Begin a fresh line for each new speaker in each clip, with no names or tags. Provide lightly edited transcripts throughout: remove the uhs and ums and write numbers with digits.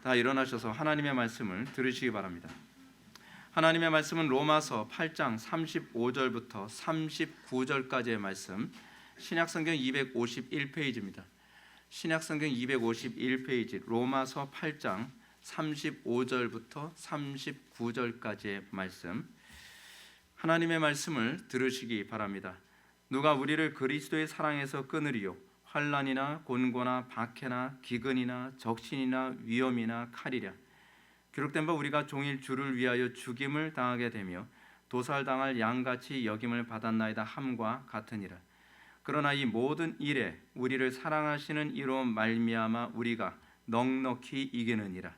다 일어나셔서 하나님의 말씀을 들으시기 바랍니다. 하나님의 말씀은 로마서 8장 35절부터 39절까지의 말씀, 신약성경 251페이지입니다. 신약성경 251페이지, 로마서 8장 35절부터 39절까지의 말씀, 하나님의 말씀을 들으시기 바랍니다. 누가 우리를 그리스도의 사랑에서 끊으리요? 환난이나 곤고나 박해나 기근이나 적신이나 위험이나 칼이랴. 기록된 바 우리가 종일 주를 위하여 죽임을 당하게 되며 도살당할 양같이 여김을 받았나이다 함과 같으니라. 그러나 이 모든 일에 우리를 사랑하시는 이로 말미암아 우리가 넉넉히 이기느니라.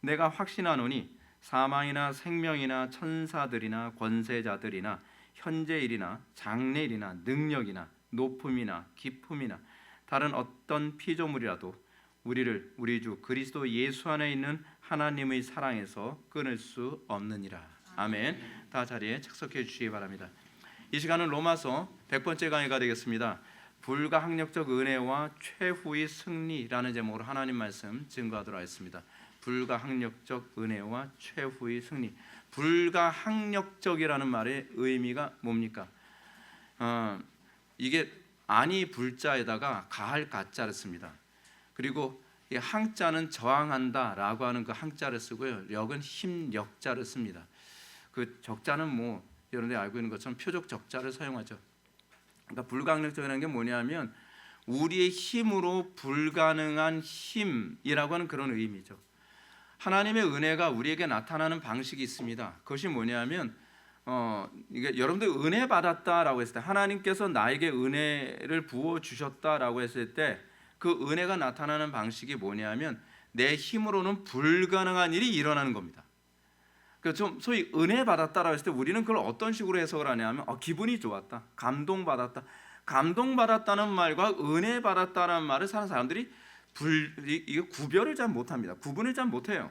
내가 확신하노니 사망이나 생명이나 천사들이나 권세자들이나 현재일이나 장래일이나 능력이나 높음이나 깊음이나 다른 어떤 피조물이라도 우리를 우리 주 그리스도 예수 안에 있는 하나님의 사랑에서 끊을 수 없느니라. 아멘. 다 자리에 착석해 주시기 바랍니다. 이 시간은 로마서 100번째 강의가 되겠습니다. 불가항력적 은혜와 최후의 승리라는 제목으로 하나님 말씀 증거하도록 하겠습니다. 불가항력적 은혜와 최후의 승리. 불가항력적이라는 말의 의미가 뭡니까? 이게 아니 불자에다가 가할 가자를 씁니다. 그리고 이 항자는 저항한다라고 하는 그 항자를 쓰고요. 력은 힘력자를 씁니다. 그 적자는 뭐 여러분들이 알고 있는 것처럼 표적 적자를 사용하죠. 그러니까 불가항력적이라는 게 뭐냐면 우리의 힘으로 불가능한 힘이라고 하는 그런 의미죠. 하나님의 은혜가 우리에게 나타나는 방식이 있습니다. 그것이 뭐냐면 이게 여러분들 은혜 받았다라고 했을 때, 하나님께서 나에게 은혜를 부어 주셨다라고 했을 때 그 은혜가 나타나는 방식이 뭐냐면 내 힘으로는 불가능한 일이 일어나는 겁니다. 그래서 좀 소위 은혜 받았다라고 했을 때 우리는 그걸 어떤 식으로 해석을 하냐면 기분이 좋았다, 감동받았다. 감동받았다는 말과 은혜 받았다는 말을 사는 사람들이 이게 구별을 잘 못합니다. 구분을 잘 못해요.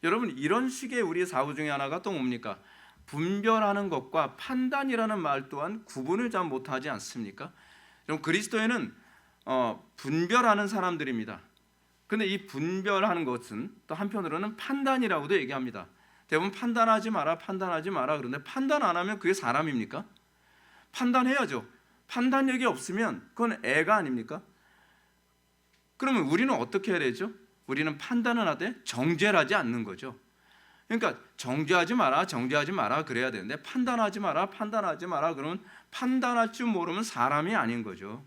여러분, 이런 식의 우리의 사고 중에 하나가 또 뭡니까? 분별하는 것과 판단이라는 말 또한 구분을 잘 못하지 않습니까? 여러분, 그리스도인은 분별하는 사람들입니다. 근데 이 분별하는 것은 또 한편으로는 판단이라고도 얘기합니다. 대부분 판단하지 마라, 판단하지 마라. 그런데 판단 안 하면 그게 사람입니까? 판단해야죠. 판단력이 없으면 그건 애가 아닙니까? 그러면 우리는 어떻게 해야 되죠? 우리는 판단을 하되 정죄를 하지 않는 거죠. 그러니까 정죄하지 마라, 정죄하지 마라 그래야 되는데 판단하지 마라, 판단하지 마라 그러면 판단할 줄 모르면 사람이 아닌 거죠.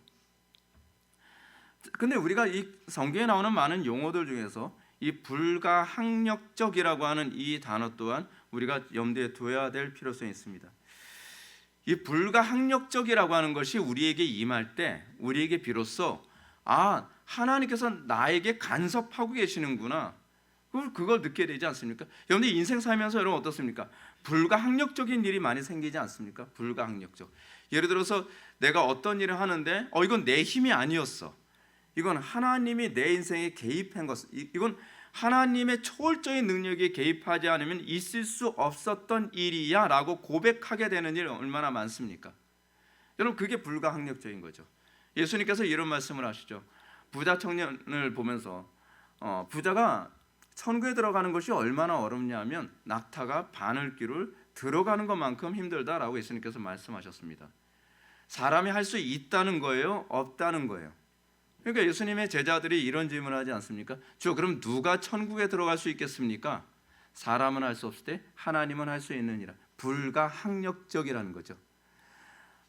근데 우리가 이 성경에 나오는 많은 용어들 중에서 이 불가항력적이라고 하는 이 단어 또한 우리가 염두에 둬야 될 필요성이 있습니다. 이 불가항력적이라고 하는 것이 우리에게 임할 때 우리에게 비로소 하나님께서 나에게 간섭하고 계시는구나, 그걸 느끼게 되지 않습니까? 여러분들 인생 살면서 여러분 어떻습니까? 불가항력적인 일이 많이 생기지 않습니까? 불가항력적. 예를 들어서 내가 어떤 일을 하는데 이건 내 힘이 아니었어. 이건 하나님이 내 인생에 개입한 것, 이건 하나님의 초월적인 능력에 개입하지 않으면 있을 수 없었던 일이야 라고 고백하게 되는 일 얼마나 많습니까? 여러분, 그게 불가항력적인 거죠. 예수님께서 이런 말씀을 하시죠. 부자 청년을 보면서 부자가 천국에 들어가는 것이 얼마나 어렵냐면 낙타가 바늘귀를 들어가는 것만큼 힘들다라고 예수님께서 말씀하셨습니다. 사람이 할 수 있다는 거예요? 없다는 거예요? 그러니까 예수님의 제자들이 이런 질문을 하지 않습니까? 주, 그럼 누가 천국에 들어갈 수 있겠습니까? 사람은 할 수 없을 때 하나님은 할 수 있느니라. 불가항력적이라는 거죠.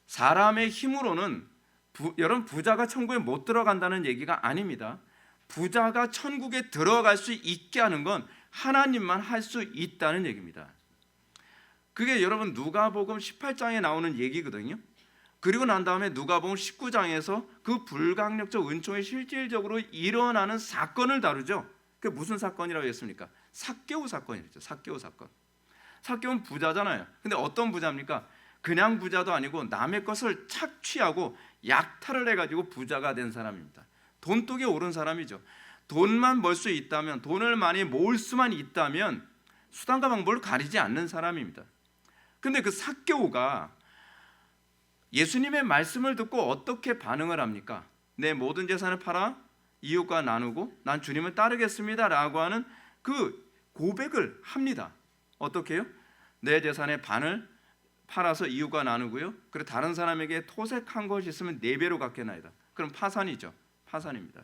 사람의 힘으로는 여러분, 부자가 천국에 못 들어간다는 얘기가 아닙니다. 부자가 천국에 들어갈 수 있게 하는 건 하나님만 할 수 있다는 얘기입니다. 그게 여러분 누가복음 18장에 나오는 얘기거든요. 그리고 난 다음에 누가복음 19장에서 그 불가항력적 은총이 실질적으로 일어나는 사건을 다루죠. 그게 무슨 사건이라고 했습니까? 삭개오 사건이죠. 삭개오 사건. 삭개오는 부자잖아요. 근데 어떤 부자입니까? 그냥 부자도 아니고 남의 것을 착취하고 약탈을 해가지고 부자가 된 사람입니다. 돈독에 오른 사람이죠. 돈만 벌 수 있다면, 돈을 많이 모을 수만 있다면 수단과 방법을 가리지 않는 사람입니다. 근데 그 삭개오가 예수님의 말씀을 듣고 어떻게 반응을 합니까? 내 모든 재산을 팔아 이웃과 나누고 난 주님을 따르겠습니다라고 하는 그 고백을 합니다. 어떻게 해요? 내 재산의 반을 팔아서 이웃과 나누고요. 그리고 다른 사람에게 토색한 것이 있으면 4배로 갚겠나이다. 그럼 파산이죠. 파산입니다.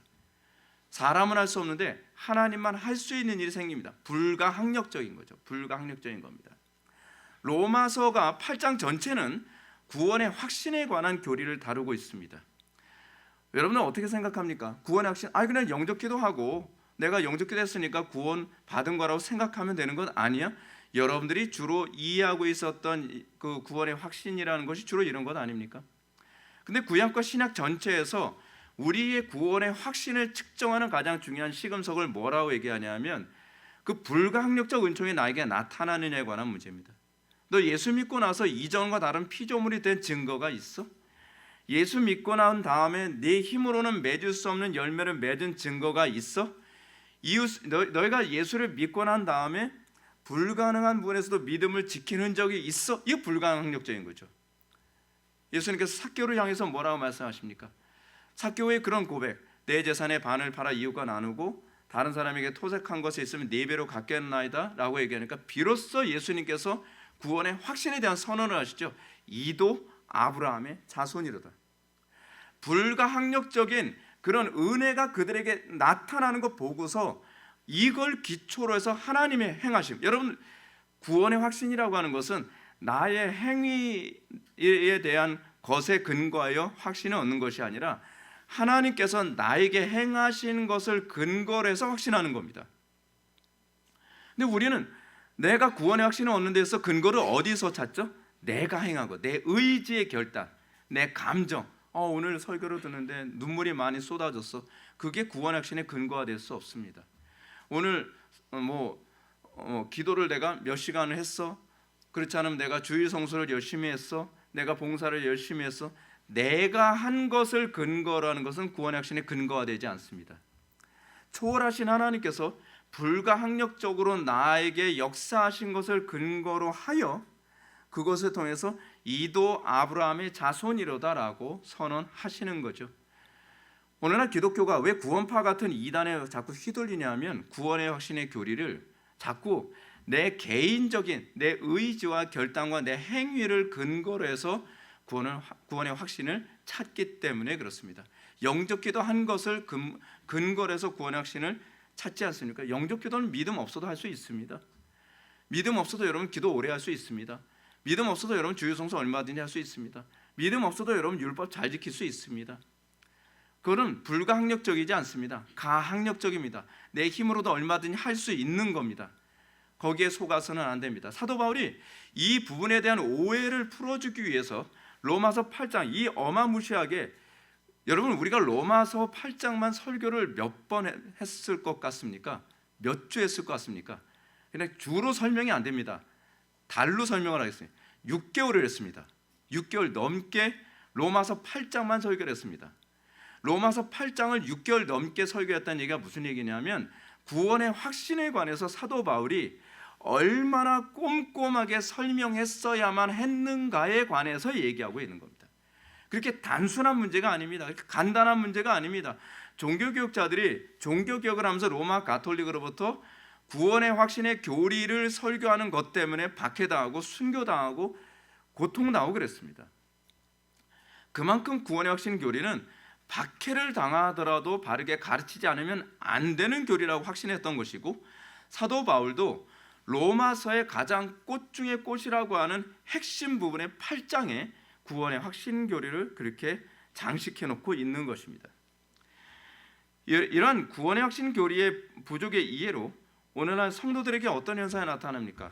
사람은 할 수 없는데 하나님만 할 수 있는 일이 생깁니다. 불가항력적인 거죠. 불가항력적인 겁니다. 로마서가 8장 전체는 구원의 확신에 관한 교리를 다루고 있습니다. 여러분은 어떻게 생각합니까? 구원의 확신, 그냥 영접 기도하고 내가 영접 기도했으니까 구원 받은 거라고 생각하면 되는 건 아니야? 여러분들이 주로 이해하고 있었던 그 구원의 확신이라는 것이 주로 이런 것 아닙니까? 근데 구약과 신약 전체에서 우리의 구원의 확신을 측정하는 가장 중요한 시금석을 뭐라고 얘기하냐면 그 불가항력적 은총이 나에게 나타나느냐에 관한 문제입니다. 너 예수 믿고 나서 이전과 다른 피조물이 된 증거가 있어? 예수 믿고 난 다음에 네 힘으로는 맺을 수 없는 열매를 맺은 증거가 있어? 너희가 예수를 믿고 난 다음에 불가능한 부분에서도 믿음을 지키는 적이 있어? 이게 불가항력적인 거죠. 예수님께서 삭개오를 향해서 뭐라고 말씀하십니까? 삭개오의 그런 고백, 내 재산의 반을 팔아 이웃과 나누고 다른 사람에게 토색한 것이 있으면 4배로 갚겠나이다 라고 얘기하니까 비로소 예수님께서 구원의 확신에 대한 선언을 하시죠. 이도 아브라함의 자손이로다. 불가항력적인 그런 은혜가 그들에게 나타나는 것 보고서 이걸 기초로 해서 하나님의 행하심, 여러분 구원의 확신이라고 하는 것은 나의 행위에 대한 것에 근거하여 확신을 얻는 것이 아니라 하나님께서 나에게 행하신 것을 근거로 해서 확신하는 겁니다. 근데 우리는 내가 구원의 확신을 얻는 데서 근거를 어디서 찾죠? 내가 행하고 내 의지의 결단, 내 감정. 오늘 설교를 듣는데 눈물이 많이 쏟아졌어. 그게 구원의 확신의 근거가 될 수 없습니다. 오늘 기도를 내가 몇 시간을 했어? 그렇지 않으면 내가 주일 성수를 열심히 했어? 내가 봉사를 열심히 했어? 내가 한 것을 근거로 하는 것은 구원의 확신의 근거가 되지 않습니다. 초월하신 하나님께서 불가항력적으로 나에게 역사하신 것을 근거로 하여 그것을 통해서 이도 아브라함의 자손이로다라고 선언하시는 거죠. 오늘날 기독교가 왜 구원파 같은 이단에 자꾸 휘둘리냐면 구원의 확신의 교리를 자꾸 내 개인적인 내 의지와 결단과 내 행위를 근거로 해서 구원의 확신을 찾기 때문에 그렇습니다. 영접기도 한 것을 근거로 해서 구원의 확신을 찾지 않습니까? 영접기도는 믿음 없어도 할 수 있습니다. 믿음 없어도 여러분 기도 오래 할 수 있습니다. 믿음 없어도 여러분 주일성수 얼마든지 할 수 있습니다. 믿음 없어도 여러분 율법 잘 지킬 수 있습니다. 그거는 불가항력적이지 않습니다. 가항력적입니다. 내 힘으로도 얼마든지 할 수 있는 겁니다. 거기에 속아서는 안 됩니다. 사도 바울이 이 부분에 대한 오해를 풀어주기 위해서 로마서 8장 이 어마무시하게, 여러분 우리가 로마서 8장만 설교를 몇 번 했을 것 같습니까? 몇 주 했을 것 같습니까? 그냥 주로 설명이 안 됩니다. 달로 설명을 하겠습니다. 6개월을 했습니다. 6개월 넘게 로마서 8장만 설교를 했습니다. 로마서 8장을 6개월 넘게 설교했다는 얘기가 무슨 얘기냐면 구원의 확신에 관해서 사도 바울이 얼마나 꼼꼼하게 설명했어야만 했는가에 관해서 얘기하고 있는 겁니다. 그렇게 단순한 문제가 아닙니다. 간단한 문제가 아닙니다. 종교개혁자들이 종교개혁을 하면서 로마 가톨릭으로부터 구원의 확신의 교리를 설교하는 것 때문에 박해당하고 순교당하고 고통당하고 그랬습니다. 그만큼 구원의 확신 교리는 박해를 당하더라도 바르게 가르치지 않으면 안 되는 교리라고 확신했던 것이고, 사도 바울도 로마서의 가장 꽃 중의 꽃이라고 하는 핵심 부분의 8장에 구원의 확신 교리를 그렇게 장식해 놓고 있는 것입니다. 이러한 구원의 확신 교리의 부족의 이해로 오늘날 성도들에게 어떤 현상이 나타납니까?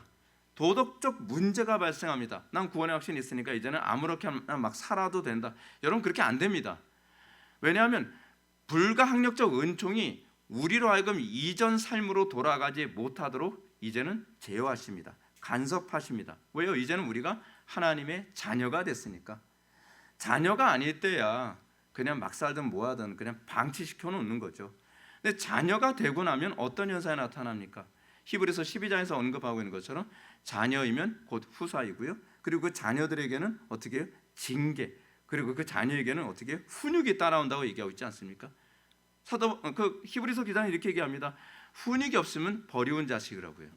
도덕적 문제가 발생합니다. 난 구원의 확신이 있으니까 이제는 아무렇게나 막 살아도 된다. 여러분 그렇게 안 됩니다. 왜냐하면 불가항력적 은총이 우리로 하여금 이전 삶으로 돌아가지 못하도록 이제는 제어하십니다. 간섭하십니다. 왜요? 이제는 우리가 하나님의 자녀가 됐으니까. 자녀가 아닐 때야 그냥 막 살든 뭐하든 그냥 방치시켜 놓는 거죠. 근데 자녀가 되고 나면 어떤 현상이 나타납니까? 히브리서 12장에서 언급하고 있는 것처럼 자녀이면 곧 후사이고요. 그리고 그 자녀들에게는 어떻게 해요? 징계. 그리고 그 자녀에게는 어떻게 해요? 훈육이 따라온다고 얘기하고 있지 않습니까? 그 히브리서 기자는 이렇게 얘기합니다. 훈육이 없으면 버리운 자식이라고요.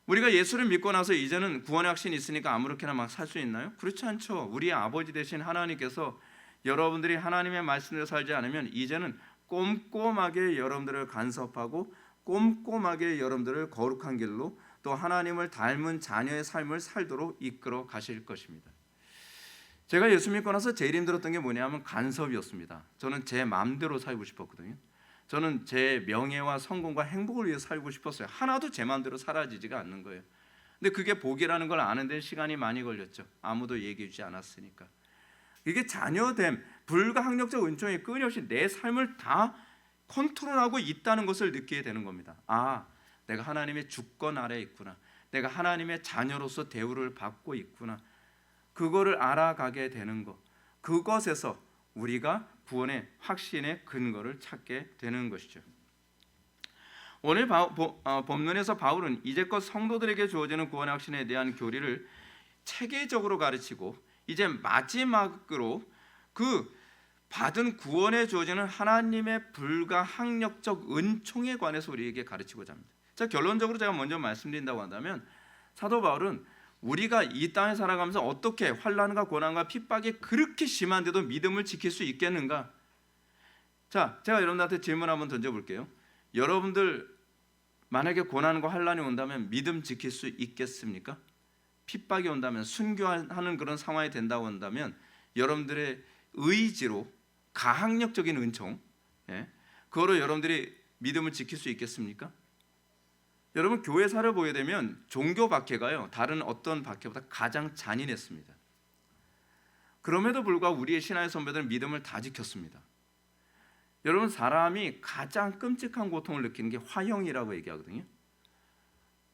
우리가 예수를 믿고 나서 이제는 구원의 확신이 있으니까 아무렇게나 막 살 수 있나요? 그렇지 않죠. 우리의 아버지 되신 하나님께서 여러분들이 하나님의 말씀대로 살지 않으면 이제는 꼼꼼하게 여러분들을 간섭하고 꼼꼼하게 여러분들을 거룩한 길로 또 하나님을 닮은 자녀의 삶을 살도록 이끌어 가실 것입니다. 제가 예수 믿고 나서 제일 힘들었던 게 뭐냐면 간섭이었습니다. 저는 제 마음대로 살고 싶었거든요. 저는 제 명예와 성공과 행복을 위해 살고 싶었어요. 하나도 제 마음대로 사라지지가 않는 거예요. 근데 그게 복이라는 걸 아는데 시간이 많이 걸렸죠. 아무도 얘기해 주지 않았으니까. 이게 자녀됨, 불가항력적 은총이 끊임없이 내 삶을 다 컨트롤하고 있다는 것을 느끼게 되는 겁니다. 아, 내가 하나님의 주권 아래에 있구나. 내가 하나님의 자녀로서 대우를 받고 있구나. 그거를 알아가게 되는 것. 그것에서 우리가 구원의 확신의 근거를 찾게 되는 것이죠. 오늘 본문에서 바울은 이제껏 성도들에게 주어지는 구원의 확신에 대한 교리를 체계적으로 가르치고 이제 마지막으로 그 받은 구원에 주어지는 하나님의 불가항력적 은총에 관해서 우리에게 가르치고자 합니다. 자, 결론적으로 제가 먼저 말씀드린다고 한다면 사도 바울은 우리가 이 땅에 살아가면서 어떻게 환난과 고난과 핍박이 그렇게 심한데도 믿음을 지킬 수 있겠는가? 자, 제가 여러분들한테 질문 한번 던져볼게요. 여러분들 만약에 고난과 환난이 온다면 믿음 지킬 수 있겠습니까? 핍박이 온다면 순교하는 그런 상황이 된다고 한다면 여러분들의 의지로 가항력적인 은총, 그거로 여러분들이 믿음을 지킬 수 있겠습니까? 여러분 교회사를 보게 되면 종교 박해가요 다른 어떤 박해보다 가장 잔인했습니다. 그럼에도 불구하고 우리의 신앙의 선배들은 믿음을 다 지켰습니다. 여러분 사람이 가장 끔찍한 고통을 느끼는 게 화형이라고 얘기하거든요.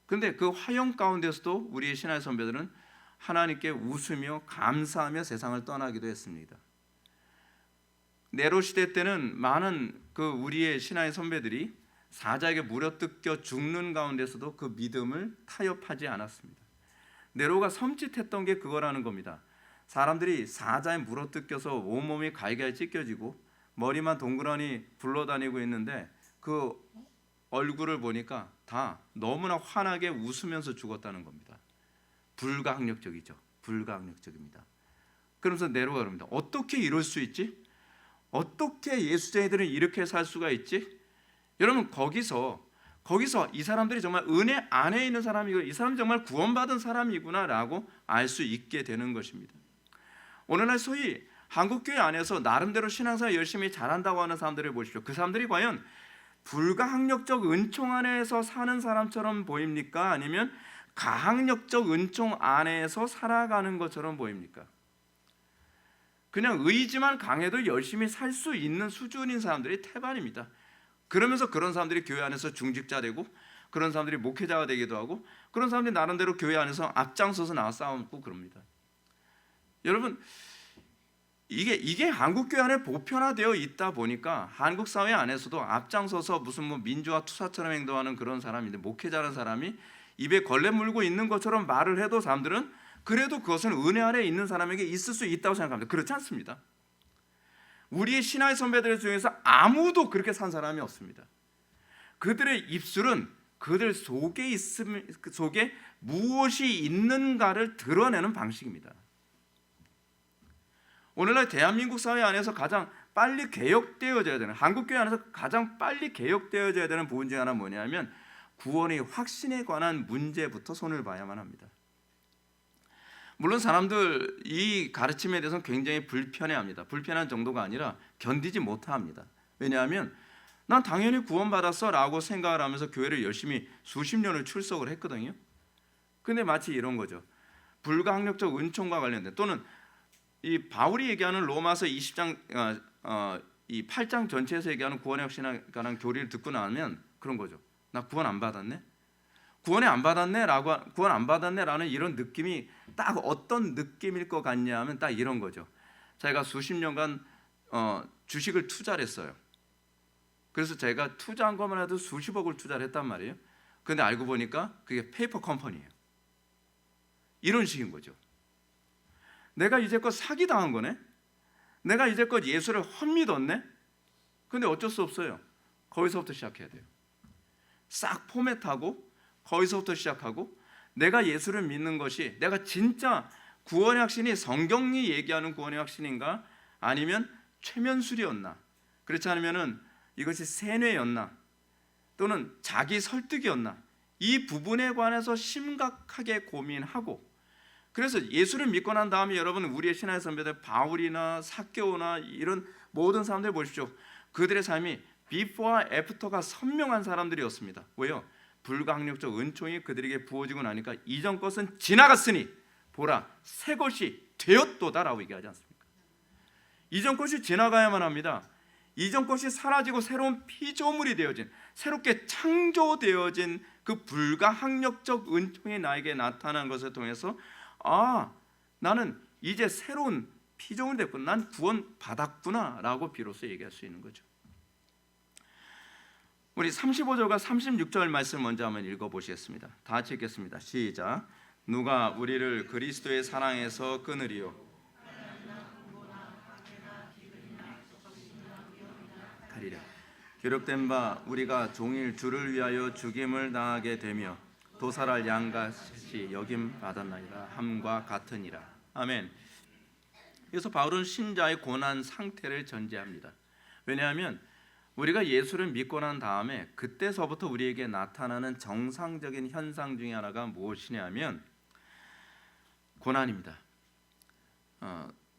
근데 그 화형 가운데서도 우리의 신앙의 선배들은 하나님께 웃으며 감사하며 세상을 떠나기도 했습니다. 네로 시대 때는 많은 그 우리의 신앙의 선배들이 사자에게 물어뜯겨 죽는 가운데서도 그 믿음을 타협하지 않았습니다. 네로가 섬찟했던 게 그거라는 겁니다. 사람들이 사자에 물어뜯겨서 온몸이 갈갈 찢겨지고 머리만 동그라니 굴러다니고 있는데 그 얼굴을 보니까 다 너무나 환하게 웃으면서 죽었다는 겁니다. 불가항력적이죠. 불가항력적입니다. 그러면서 네로가 그럽니다. 어떻게 이럴 수 있지? 어떻게 예수쟁이들은 이렇게 살 수가 있지? 여러분 거기서 이 사람들이 정말 은혜 안에 있는 사람이고 이 사람이 정말 구원받은 사람이구나라고 알 수 있게 되는 것입니다. 오늘날 소위 한국교회 안에서 나름대로 신앙생활 열심히 잘한다고 하는 사람들을 보십시오. 그 사람들이 과연 불가항력적 은총 안에서 사는 사람처럼 보입니까? 아니면 가항력적 은총 안에서 살아가는 것처럼 보입니까? 그냥 의지만 강해도 열심히 살 수 있는 수준인 사람들이 태반입니다. 그러면서 그런 사람들이 교회 안에서 중직자 되고 그런 사람들이 목회자가 되기도 하고 그런 사람들이 나름대로 교회 안에서 앞장서서 나와 싸우고 그럽니다. 여러분 이게 한국 교회 안에 보편화되어 있다 보니까 한국 사회 안에서도 앞장서서 무슨 뭐 민주화 투사처럼 행동하는 그런 사람인데 목회자라는 사람이 입에 걸레 물고 있는 것처럼 말을 해도 사람들은 그래도 그것은 은혜 아래 있는 사람에게 있을 수 있다고 생각합니다. 그렇지 않습니다. 우리의 신앙의 선배들 중에서 아무도 그렇게 산 사람이 없습니다. 그들의 입술은 그들 속에 무엇이 있는가를 드러내는 방식입니다. 오늘날 대한민국 사회 안에서 가장 빨리 개혁되어져야 되는 한국교회 안에서 가장 빨리 개혁되어져야 되는 부분 중에 하나는 뭐냐면 구원의 확신에 관한 문제부터 손을 봐야만 합니다. 물론 사람들 이 가르침에 대해서는 굉장히 불편해합니다. 불편한 정도가 아니라 견디지 못합니다. 왜냐하면 난 당연히 구원받았어 라고 생각을 하면서 교회를 열심히 수십 년을 출석을 했거든요. 근데 마치 이런 거죠. 불가항력적 은총과 관련된 또는 이 바울이 얘기하는 로마서 20장 이 8장 전체에서 얘기하는 구원의 확신에 관한 교리를 듣고 나면 그런 거죠. 나 구원 안 받았네? 구원 안 받았네라는 이런 느낌이 딱 어떤 느낌일 것 같냐 하면 딱 이런 거죠. 제가 수십 년간 주식을 투자를 했어요. 그래서 제가 투자한 것만 해도 수십억을 투자를 했단 말이에요. 그런데 알고 보니까 그게 페이퍼 컴퍼니예요. 이런 식인 거죠. 내가 이제껏 사기당한 거네? 내가 이제껏 예수를 헛믿었네? 근데 어쩔 수 없어요. 거기서부터 시작해야 돼요. 싹 포맷하고 거기서부터 시작하고, 내가 예수를 믿는 것이 내가 진짜 구원의 확신이 성경이 얘기하는 구원의 확신인가, 아니면 최면술이었나, 그렇지 않으면은 이것이 세뇌였나, 또는 자기 설득이었나, 이 부분에 관해서 심각하게 고민하고, 그래서 예수를 믿고 난 다음에 여러분, 우리의 신앙의 선배들 바울이나 삭개오나 이런 모든 사람들 보십시오. 그들의 삶이 비포와 애프터가 선명한 사람들이었습니다. 왜요? 불가항력적 은총이 그들에게 부어지고 나니까 이전 것은 지나갔으니 보라 새 것이 되었도다라고 얘기하지 않습니까? 이전 것이 지나가야만 합니다. 이전 것이 사라지고 새로운 피조물이 되어진, 새롭게 창조되어진 그 불가항력적 은총이 나에게 나타난 것을 통해서, 아, 나는 이제 새로운 피조물이 됐구나, 난 구원 받았구나 라고 비로소 얘기할 수 있는 거죠. 우리 35절과 36절 말씀 먼저 한번 읽어보시겠습니다. 다 같이 읽겠습니다. 시작. 누가 우리를 그리스도의 사랑에서 끊으리요? 가리라. 기록된 바 우리가 종일 주를 위하여 죽임을 당하게 되며 도살할 양같이 여김 받았나이다 함과 같으니라. 아멘. 그래서 바울은 신자의 고난 상태를 전제합니다. 왜냐하면 우리가 예수를 믿고 난 다음에 그때서부터 우리에게 나타나는 정상적인 현상 중에 하나가 무엇이냐면 고난입니다.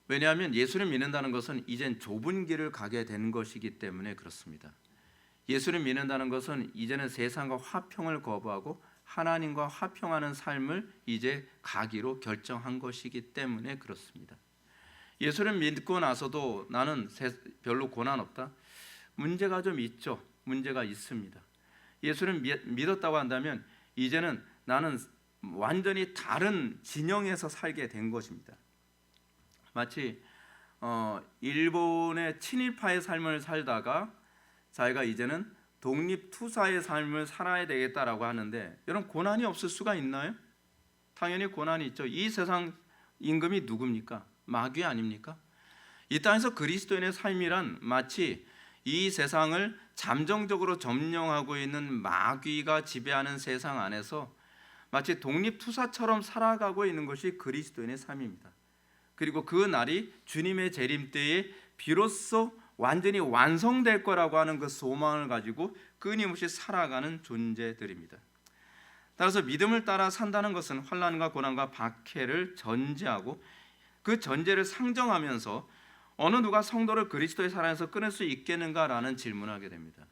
왜냐하면 예수를 믿는다는 것은 이젠 좁은 길을 가게 된 것이기 때문에 그렇습니다. 예수를 믿는다는 것은 이제는 세상과 화평을 거부하고 하나님과 화평하는 삶을 이제 가기로 결정한 것이기 때문에 그렇습니다. 예수를 믿고 나서도 나는 별로 고난 없다? 문제가 좀 있죠. 문제가 있습니다. 예수를 믿었다고 한다면 이제는 나는 완전히 다른 진영에서 살게 된 것입니다. 마치 일본의 친일파의 삶을 살다가 자기가 이제는 독립투사의 삶을 살아야 되겠다라고 하는데, 여러분 고난이 없을 수가 있나요? 당연히 고난이 있죠. 이 세상 임금이 누굽니까? 마귀 아닙니까? 이 땅에서 그리스도인의 삶이란 마치 이 세상을 잠정적으로 점령하고 있는 마귀가 지배하는 세상 안에서 마치 독립투사처럼 살아가고 있는 것이 그리스도인의 삶입니다. 그리고 그 날이 주님의 재림 때에 비로소 완전히 완성될 거라고 하는 그 소망을 가지고 끊임없이 살아가는 존재들입니다. 따라서 믿음을 따라 산다는 것은 환난과 고난과 박해를 전제하고 그 전제를 상정하면서 어느 누가 성도를 그리스도의 사랑에서 끊을 수 있겠는가라는 질문을 하게 됩니다.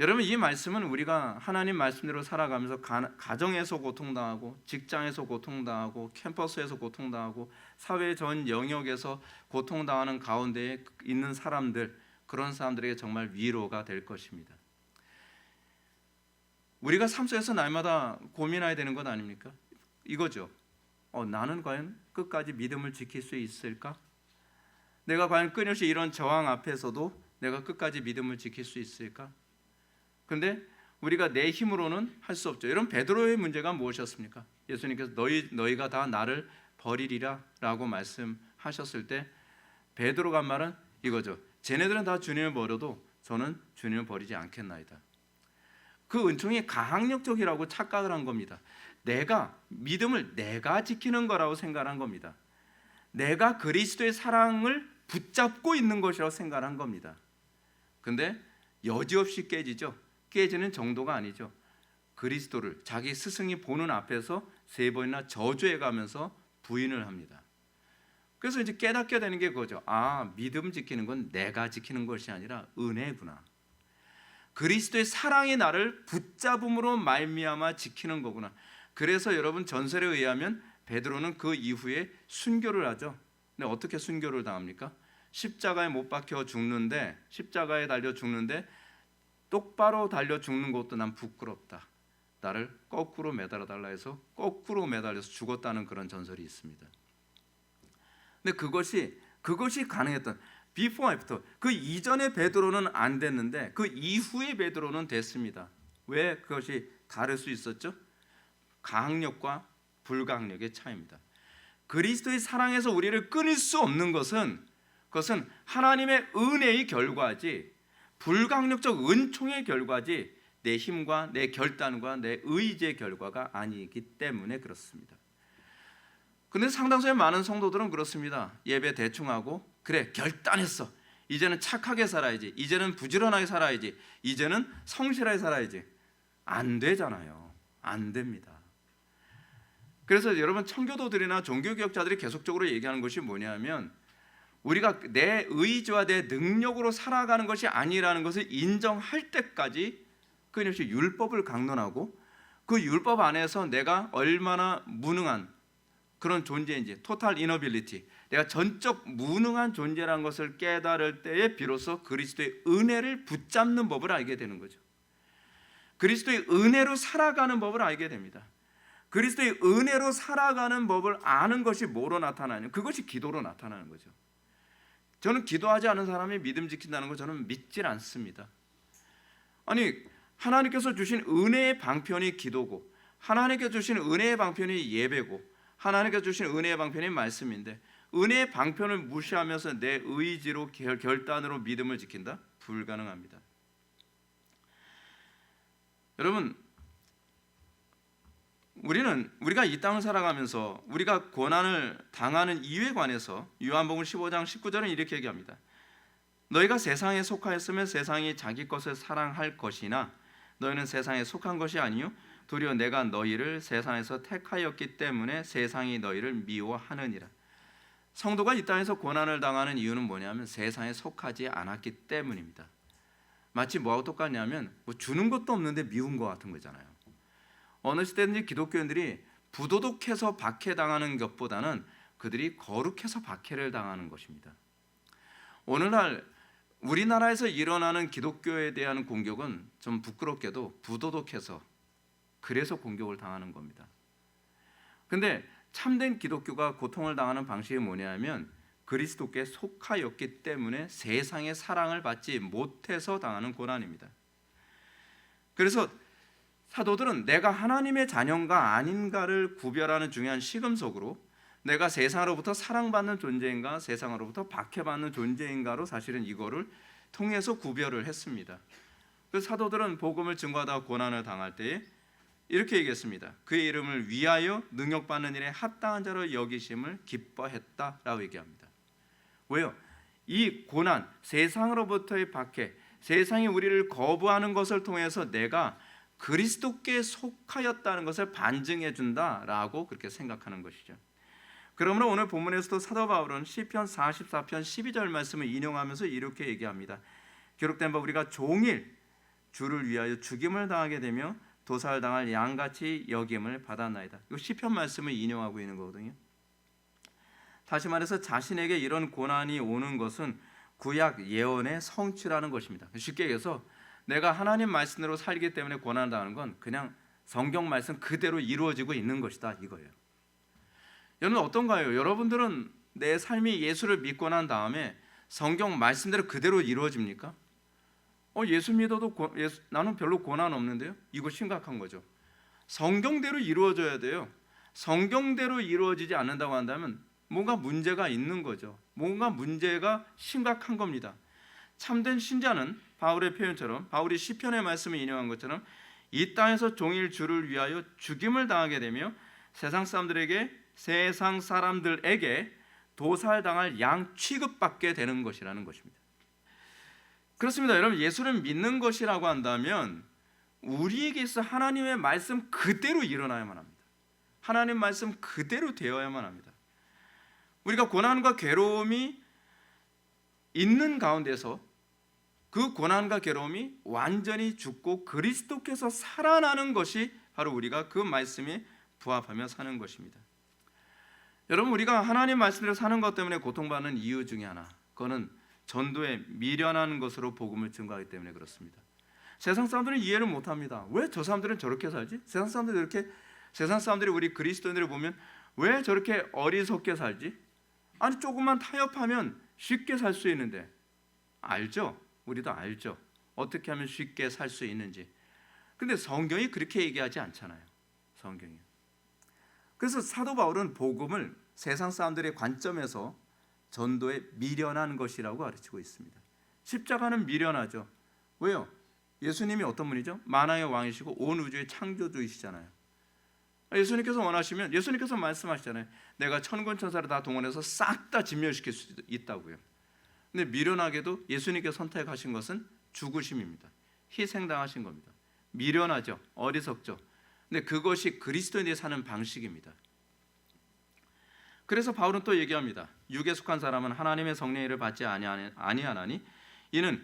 여러분, 이 말씀은 우리가 하나님 말씀대로 살아가면서 가정에서 고통당하고 직장에서 고통당하고 캠퍼스에서 고통당하고 사회 전 영역에서 고통당하는 가운데에 있는 사람들, 그런 사람들에게 정말 위로가 될 것입니다. 우리가 삶 속에서 날마다 고민해야 되는 것 아닙니까? 이거죠. 나는 과연 끝까지 믿음을 지킬 수 있을까? 내가 과연 끊임없이 이런 저항 앞에서도 내가 끝까지 믿음을 지킬 수 있을까? 그런데 우리가 내 힘으로는 할 수 없죠. 여러분, 베드로의 문제가 무엇이었습니까? 예수님께서 너희가 다 나를 버리리라 라고 말씀하셨을 때 베드로가 한 말은 이거죠. 쟤네들은 다 주님을 버려도 저는 주님을 버리지 않겠나이다. 그 은총이 가항력적이라고 착각을 한 겁니다. 믿음을 내가 지키는 거라고 생각한 겁니다. 내가 그리스도의 사랑을 붙잡고 있는 것이라고 생각한 겁니다. 근데 여지없이 깨지죠. 깨지는 정도가 아니죠. 그리스도를 자기 스승이 보는 앞에서 3번이나 저주해 가면서 부인을 합니다. 그래서 이제 깨닫게 되는 게 그거죠. 믿음 지키는 건 내가 지키는 것이 아니라 은혜구나. 그리스도의 사랑이 나를 붙잡음으로 말미암아 지키는 거구나. 그래서 여러분, 전설에 의하면 베드로는 그 이후에 순교를 하죠. 근데 어떻게 순교를 당합니까? 십자가에 못 박혀 죽는데, 십자가에 달려 죽는데 똑바로 달려 죽는 것도 난 부끄럽다. 나를 거꾸로 매달아 달라 해서 거꾸로 매달려서 죽었다는 그런 전설이 있습니다. 근데 그것이 가능했던 before after, 그 이전의 베드로는 안 됐는데 그 이후의 베드로는 됐습니다. 왜 그것이 다를 수 있었죠? 가항력과 불가항력의 차이입니다. 그리스도의 사랑에서 우리를 끊을 수 없는 것은 그것은 하나님의 은혜의 결과지 불가항력적 은총의 결과지 내 힘과 내 결단과 내 의지의 결과가 아니기 때문에 그렇습니다. 근데 상당수의 많은 성도들은 그렇습니다. 예배 대충 하고 그래 결단했어. 이제는 착하게 살아야지. 이제는 부지런하게 살아야지. 이제는 성실하게 살아야지. 안 되잖아요. 안 됩니다. 그래서 여러분 청교도들이나 종교개혁자들이 계속적으로 얘기하는 것이 뭐냐면 우리가 내 의지와 내 능력으로 살아가는 것이 아니라는 것을 인정할 때까지 끊임없이 율법을 강론하고 그 율법 안에서 내가 얼마나 무능한 그런 존재인지 토탈 이너빌리티 내가 전적 무능한 존재라는 것을 깨달을 때에 비로소 그리스도의 은혜를 붙잡는 법을 알게 되는 거죠. 그리스도의 은혜로 살아가는 법을 알게 됩니다. 그리스도의 은혜로 살아가는 법을 아는 것이 뭐로 나타나냐? 그것이 기도로 나타나는 거죠. 저는 기도하지 않은 사람이 믿음 지킨다는 거 저는 믿질 않습니다. 아니 하나님께서 주신 은혜의 방편이 기도고 하나님께서 주신 은혜의 방편이 예배고 하나님께서 주신 은혜의 방편이 말씀인데 은혜의 방편을 무시하면서 내 의지로 결단으로 믿음을 지킨다? 불가능합니다. 여러분 우리가 이 땅을 살아가면서 우리가 고난을 당하는 이유에 관해서 요한복음 15장 19절은 이렇게 얘기합니다. 너희가 세상에 속하였으면 세상이 자기 것을 사랑할 것이나 너희는 세상에 속한 것이 아니요 도리어 내가 너희를 세상에서 택하였기 때문에 세상이 너희를 미워하느니라. 성도가 이 땅에서 고난을 당하는 이유는 뭐냐면 세상에 속하지 않았기 때문입니다. 마치 뭐하고 똑같냐면 뭐 주는 것도 없는데 미운 것 같은 거잖아요. 어느 시대든지 기독교인들이 부도덕해서 박해당하는 것보다는 그들이 거룩해서 박해를 당하는 것입니다. 오늘날 우리나라에서 일어나는 기독교에 대한 공격은 좀 부끄럽게도 부도덕해서 그래서 공격을 당하는 겁니다. 근데 참된 기독교가 고통을 당하는 방식이 뭐냐면 그리스도께 속하였기 때문에 세상의 사랑을 받지 못해서 당하는 고난입니다. 그래서 사도들은 내가 하나님의 자녀인가 아닌가를 구별하는 중요한 시금석으로 내가 세상으로부터 사랑받는 존재인가 세상으로부터 박해받는 존재인가로 사실은 이거를 통해서 구별을 했습니다. 그 사도들은 복음을 증거하다가 고난을 당할 때에 이렇게 얘기했습니다. 그의 이름을 위하여 능력받는 일에 합당한 자로 여기심을 기뻐했다라고 얘기합니다. 왜요? 이 고난, 세상으로부터의 박해, 세상이 우리를 거부하는 것을 통해서 내가 그리스도께 속하였다는 것을 반증해 준다라고 그렇게 생각하는 것이죠. 그러므로 오늘 본문에서도 사도 바울은 시편 44편 12절 말씀을 인용하면서 이렇게 얘기합니다. 기록된 바 우리가 종일 주를 위하여 죽임을 당하게 되며 도살당할 양같이 여김을 받았나이다. 이 시편 말씀을 인용하고 있는 거거든요. 다시 말해서 자신에게 이런 고난이 오는 것은 구약 예언의 성취라는 것입니다. 쉽게 얘기해서 내가 하나님 말씀대로 살기 때문에 고난을 당하는 건 그냥 성경 말씀 그대로 이루어지고 있는 것이다 이거예요. 여러분 어떤가요? 여러분들은 내 삶이 예수를 믿고 난 다음에 성경 말씀대로 그대로 이루어집니까? 예수 믿어도 나는 별로 고난 없는데요. 이거 심각한 거죠. 성경대로 이루어져야 돼요. 성경대로 이루어지지 않는다고 한다면 뭔가 문제가 있는 거죠. 뭔가 문제가 심각한 겁니다. 참된 신자는 바울의 표현처럼 바울이 시편의 말씀을 인용한 것처럼 이 땅에서 종일 주를 위하여 죽임을 당하게 되며 세상 사람들에게 도살당할 양 취급받게 되는 것이라는 것입니다. 그렇습니다. 여러분 예수를 믿는 것이라고 한다면 우리에게 있어 하나님의 말씀 그대로 일어나야만 합니다. 하나님 말씀 그대로 되어야만 합니다. 우리가 고난과 괴로움이 있는 가운데서 그 고난과 괴로움이 완전히 죽고 그리스도께서 살아나는 것이 바로 우리가 그 말씀에 부합하며 사는 것입니다. 여러분 우리가 하나님 말씀대로 사는 것 때문에 고통받는 이유 중에 하나 그거는 전도에 미련한 것으로 복음을 증거하기 때문에 그렇습니다. 세상 사람들은 이해를 못합니다. 왜 저 사람들은 저렇게 살지? 세상 사람들이 우리 그리스도인들을 보면 왜 저렇게 어리석게 살지? 아니 조금만 타협하면 쉽게 살 수 있는데 알죠? 우리도 알죠. 어떻게 하면 쉽게 살 수 있는지. 근데 성경이 그렇게 얘기하지 않잖아요. 성경이. 그래서 사도 바울은 복음을 세상 사람들의 관점에서 전도에 미련한 것이라고 가르치고 있습니다. 십자가는 미련하죠. 왜요? 예수님이 어떤 분이죠? 만왕의 왕이시고 온 우주의 창조주이시잖아요. 예수님께서 원하시면 예수님께서 말씀하시잖아요. 내가 천군 천사를 다 동원해서 싹 다 진멸시킬 수 있다고요. 근데 미련하게도 예수님께서 선택하신 것은 죽으심입니다. 희생당하신 겁니다. 미련하죠. 어리석죠. 근데 그것이 그리스도인이 사는 방식입니다. 그래서 바울은 또 얘기합니다. 육에 속한 사람은 하나님의 성령의 일을 받지 아니하나니 이는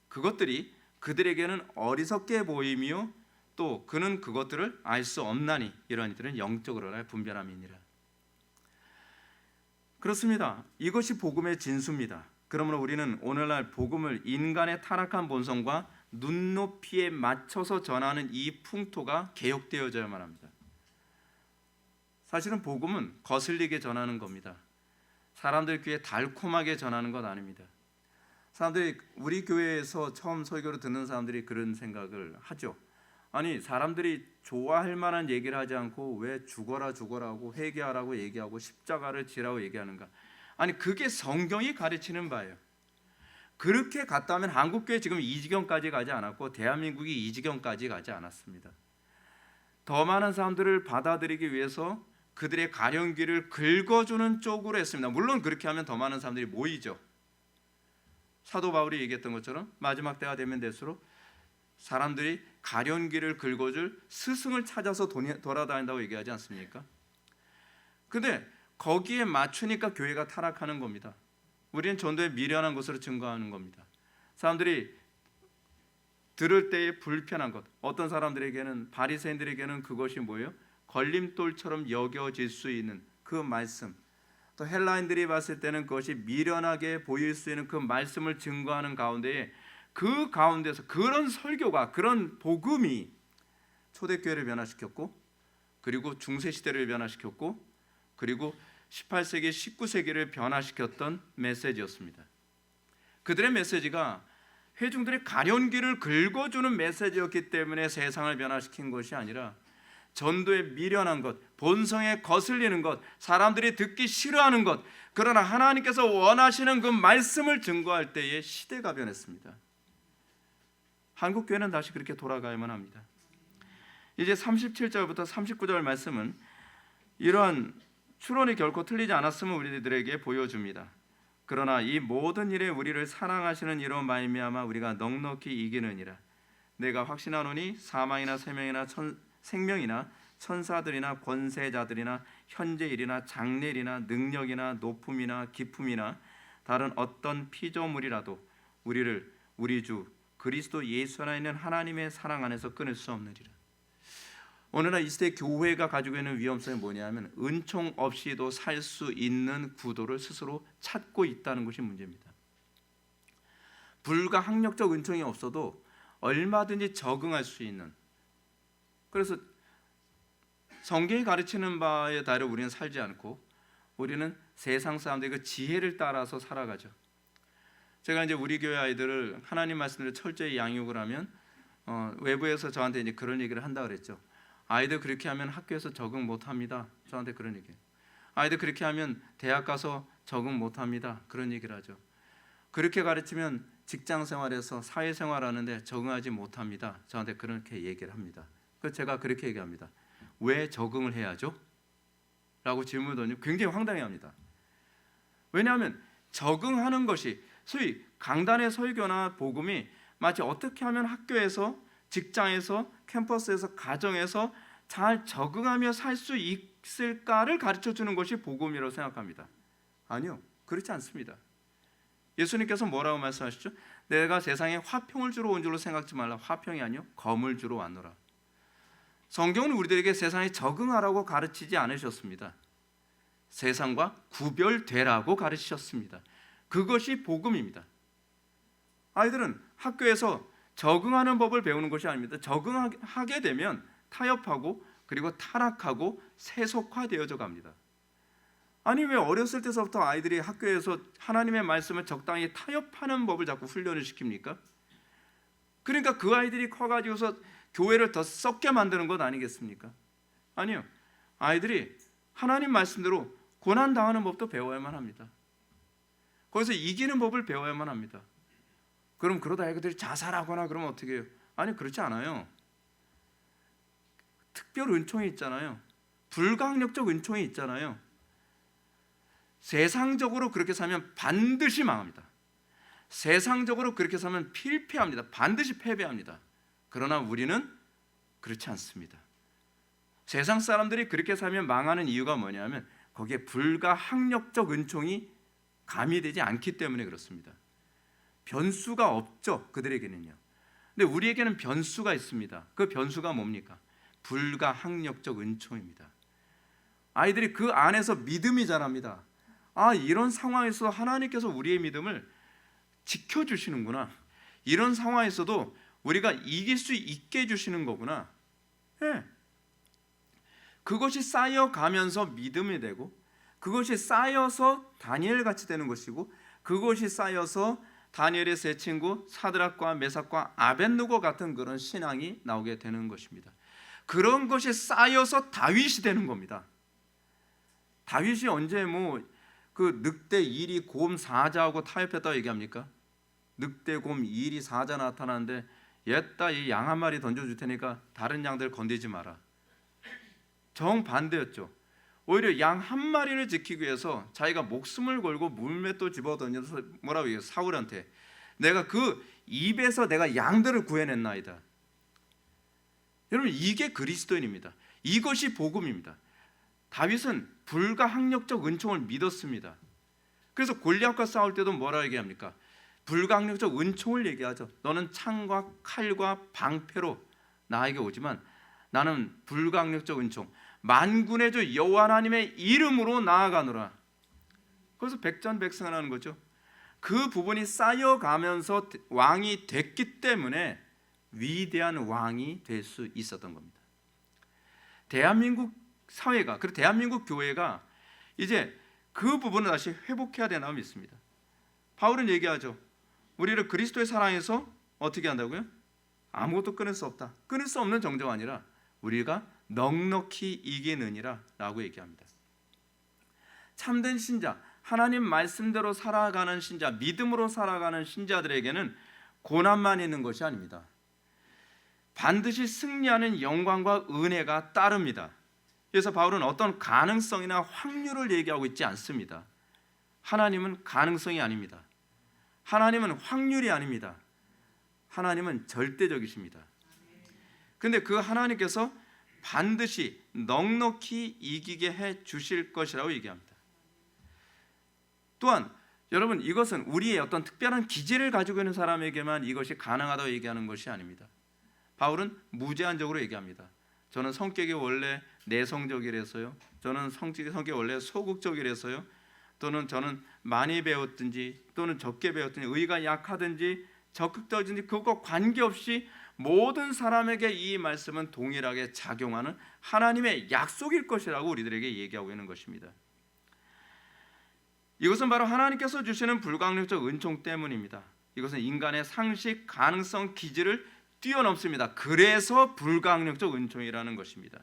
그것들이 그들에게는 어리석게 보이며 또 그는 그것들을 알 수 없나니 이러한 이들은 영적으로나 분별함이니라. 그렇습니다. 이것이 복음의 진수입니다. 그러므로 우리는 오늘날 복음을 인간의 타락한 본성과 눈높이에 맞춰서 전하는 이 풍토가 개혁되어져야만 합니다. 사실은 복음은 거슬리게 전하는 겁니다. 사람들 귀에 달콤하게 전하는 것 아닙니다. 사람들이 우리 교회에서 처음 설교를 듣는 사람들이 그런 생각을 하죠. 아니 사람들이 좋아할 만한 얘기를 하지 않고 왜 죽어라 죽어라고 회개하라고 얘기하고 십자가를 지라고 얘기하는가? 아니 그게 성경이 가르치는 바예요. 그렇게 갔다면 한국교회 지금 이 지경까지 가지 않았고 대한민국이 이 지경까지 가지 않았습니다. 더 많은 사람들을 받아들이기 위해서 그들의 가련기를 긁어주는 쪽으로 했습니다. 물론 그렇게 하면 더 많은 사람들이 모이죠. 사도 바울이 얘기했던 것처럼 마지막 때가 되면 될수록 사람들이 가련기를 긁어줄 스승을 찾아서 돌아다닌다고 얘기하지 않습니까? 근데 거기에 맞추니까 교회가 타락하는 겁니다. 우리는 전도에 미련한 것으로 증거하는 겁니다. 사람들이 들을 때에 불편한 것, 어떤 사람들에게는 바리새인들에게는 그것이 뭐예요? 걸림돌처럼 여겨질 수 있는 그 말씀, 또 헬라인들이 봤을 때는 그것이 미련하게 보일 수 있는 그 말씀을 증거하는 가운데에 그 가운데서 그런 설교가 그런 복음이 초대교회를 변화시켰고 그리고 중세시대를 변화시켰고 그리고 18세기 19세기를 변화시켰던 메시지였습니다. 그들의 메시지가 회중들의 가련기를 긁어주는 메시지였기 때문에 세상을 변화시킨 것이 아니라 전도에 미련한 것, 본성에 거슬리는 것, 사람들이 듣기 싫어하는 것, 그러나 하나님께서 원하시는 그 말씀을 증거할 때에 시대가 변했습니다. 한국교회는 다시 그렇게 돌아가야만 합니다. 이제 37절부터 39절 말씀은 이러한 추론이 결코 틀리지 않았음을 우리들에게 보여줍니다. 그러나 이 모든 일에 우리를 사랑하시는 이로 말미암아 우리가 넉넉히 이기느니라. 내가 확신하노니 사망이나 생명이나 천사들이나 권세자들이나 현재일이나 장래일이나 능력이나 높음이나 깊음이나 다른 어떤 피조물이라도 우리를 우리 주 그리스도 예수 안에 있는 하나님의 사랑 안에서 끊을 수 없느니라. 오늘날 이 시대 교회가 가지고 있는 위험성이 뭐냐면 은총 없이도 살 수 있는 구도를 스스로 찾고 있다는 것이 문제입니다. 불가항력적 은총이 없어도 얼마든지 적응할 수 있는, 그래서 성경이 가르치는 바에 따라 우리는 살지 않고 우리는 세상 사람들의 그 지혜를 따라서 살아가죠. 제가 이제 우리 교회 아이들을 하나님 말씀대로 철저히 양육을 하면 외부에서 저한테 이제 그런 얘기를 한다 그랬죠. 아이들 그렇게 하면 학교에서 적응 못합니다. 저한테 그런 얘기예요. 아이들 그렇게 하면 대학 가서 적응 못합니다. 그런 얘기를 하죠. 그렇게 가르치면 직장 생활에서 사회 생활하는데 적응하지 못합니다. 저한테 그렇게 얘기를 합니다. 그래서 제가 그렇게 얘기합니다. 왜 적응을 해야죠? 라고 질문을 던지면 굉장히 황당해합니다. 왜냐하면 적응하는 것이 소위 강단의 설교나 복음이 마치 어떻게 하면 학교에서, 직장에서, 캠퍼스에서, 가정에서 잘 적응하며 살 수 있을까를 가르쳐주는 것이 복음이라고 생각합니다. 아니요, 그렇지 않습니다. 예수님께서 뭐라고 말씀하시죠? 내가 세상에 화평을 주러 온 줄로 생각지 말라. 화평이 아니요 검을 주러 왔노라. 성경은 우리들에게 세상에 적응하라고 가르치지 않으셨습니다. 세상과 구별되라고 가르치셨습니다. 그것이 복음입니다. 아이들은 학교에서 적응하는 법을 배우는 것이 아닙니다. 적응하게 되면 타협하고 그리고 타락하고 세속화되어져 갑니다. 아니 왜 어렸을 때서부터 아이들이 학교에서 하나님의 말씀을 적당히 타협하는 법을 자꾸 훈련을 시킵니까? 그러니까 그 아이들이 커가지고서 교회를 더 썩게 만드는 것 아니겠습니까? 아니요. 아이들이 하나님 말씀대로 고난당하는 법도 배워야만 합니다. 거기서 이기는 법을 배워야만 합니다. 그럼 그러다 애들이 자살하거나 그러면 어떻게 해요? 아니, 그렇지 않아요. 특별 은총이 있잖아요. 불가항력적 은총이 있잖아요. 세상적으로 그렇게 살면 반드시 망합니다. 세상적으로 그렇게 살면 필패합니다. 반드시 패배합니다. 그러나 우리는 그렇지 않습니다. 세상 사람들이 그렇게 살면 망하는 이유가 뭐냐면 거기에 불가항력적 은총이 가미되지 않기 때문에 그렇습니다. 변수가 없죠, 그들에게는요. 근데 우리에게는 변수가 있습니다. 그 변수가 뭡니까? 불가항력적 은총입니다. 아이들이 그 안에서 믿음이 자랍니다. 아, 이런 상황에서 하나님께서 우리의 믿음을 지켜주시는구나. 이런 상황에서도 우리가 이길 수 있게 해주시는 거구나. 네. 그것이 쌓여가면서 믿음이 되고, 그것이 쌓여서 다니엘같이 되는 것이고, 그것이 쌓여서 다니엘의 세 친구 사드락과 메삭과 아벳느고 같은 그런 신앙이 나오게 되는 것입니다. 그런 것이 쌓여서 다윗이 되는 겁니다. 다윗이 언제 그 늑대 일이 곰 사자하고 타협했다고 얘기합니까? 늑대 곰 일이 사자 나타나는데 옛다 이 양 한 마리 던져줄 테니까 다른 양들 건드리지 마라. 정반대였죠. 오히려 양 한 마리를 지키기 위해서 자기가 목숨을 걸고 물맷도 집어 던져서 뭐라고 얘기해요? 사울한테 내가 그 입에서 내가 양들을 구해냈나이다. 여러분, 이게 그리스도인입니다. 이것이 복음입니다. 다윗은 불가항력적 은총을 믿었습니다. 그래서 골리앗과 싸울 때도 뭐라 얘기합니까? 불가항력적 은총을 얘기하죠. 너는 창과 칼과 방패로 나에게 오지만 나는 불가항력적 은총, 만군의 주 여호와 하나님의 이름으로 나아가노라. 그래서 백전백승하는 거죠. 그 부분이 쌓여가면서 왕이 됐기 때문에 위대한 왕이 될 수 있었던 겁니다. 대한민국 사회가, 그리고 대한민국 교회가 이제 그 부분을 다시 회복해야 되나 믿습니다. 바울은 얘기하죠. 우리를 그리스도의 사랑에서 어떻게 한다고요? 아무것도 끊을 수 없다. 끊을 수 없는 정도가 아니라 우리가 넉넉히 이기느니라 라고 얘기합니다. 참된 신자, 하나님 말씀대로 살아가는 신자, 믿음으로 살아가는 신자들에게는 고난만 있는 것이 아닙니다. 반드시 승리하는 영광과 은혜가 따릅니다. 그래서 바울은 어떤 가능성이나 확률을 얘기하고 있지 않습니다. 하나님은 가능성이 아닙니다. 하나님은 확률이 아닙니다. 하나님은 절대적이십니다. 그런데 그 하나님께서 반드시 넉넉히 이기게 해 주실 것이라고 얘기합니다. 또한 여러분, 이것은 우리의 어떤 특별한 기질을 가지고 있는 사람에게만 이것이 가능하다고 얘기하는 것이 아닙니다. 바울은 무제한적으로 얘기합니다. 저는 성격이 원래 내성적이라서요. 저는 성격이 원래 소극적이라서요. 또는 저는 많이 배웠든지 또는 적게 배웠든지 의가 약하든지 적극적인지 그것과 관계없이 모든 사람에게 이 말씀은 동일하게 작용하는 하나님의 약속일 것이라고 우리들에게 얘기하고 있는 것입니다. 이것은 바로 하나님께서 주시는 불가항력적 은총 때문입니다. 이것은 인간의 상식, 가능성, 기질을 뛰어넘습니다. 그래서 불가항력적 은총이라는 것입니다.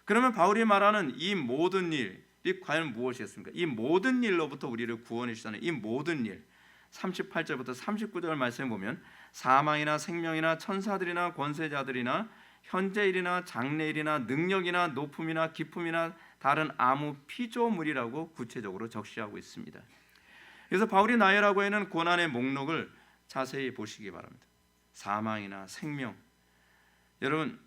그러면 바울이 말하는 이 모든 일이 과연 무엇이었습니까? 이 모든 일로부터 우리를 구원해 주시는 이 모든 일, 38절부터 39절 말씀에 보면 사망이나 생명이나 천사들이나 권세자들이나 현재일이나 장래일이나 능력이나 높음이나 기품이나 다른 아무 피조물이라고 구체적으로 적시하고 있습니다. 그래서 바울이 나열하고 있는 고난의 목록을 자세히 보시기 바랍니다. 사망이나 생명, 여러분,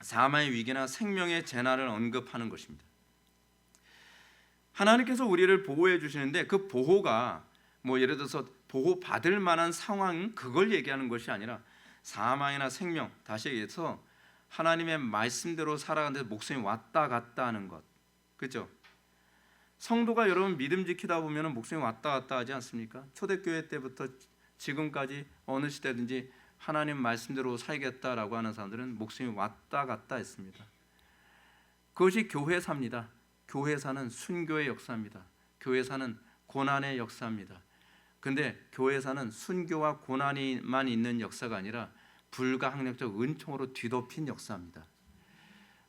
사망의 위기나 생명의 재난을 언급하는 것입니다. 하나님께서 우리를 보호해 주시는데 그 보호가 예를 들어서 보호받을 만한 상황, 그걸 얘기하는 것이 아니라 사망이나 생명, 다시 얘기해서 하나님의 말씀대로 살아가는데 목숨이 왔다 갔다 하는 것, 그렇죠? 성도가 여러분 믿음 지키다 보면 목숨이 왔다 갔다 하지 않습니까? 초대교회 때부터 지금까지 어느 시대든지 하나님 말씀대로 살겠다라고 하는 사람들은 목숨이 왔다 갔다 했습니다. 그것이 교회사입니다. 교회사는 순교의 역사입니다. 교회사는 고난의 역사입니다. 근데 교회사는 순교와 고난이만 있는 역사가 아니라 불가항력적 은총으로 뒤덮인 역사입니다.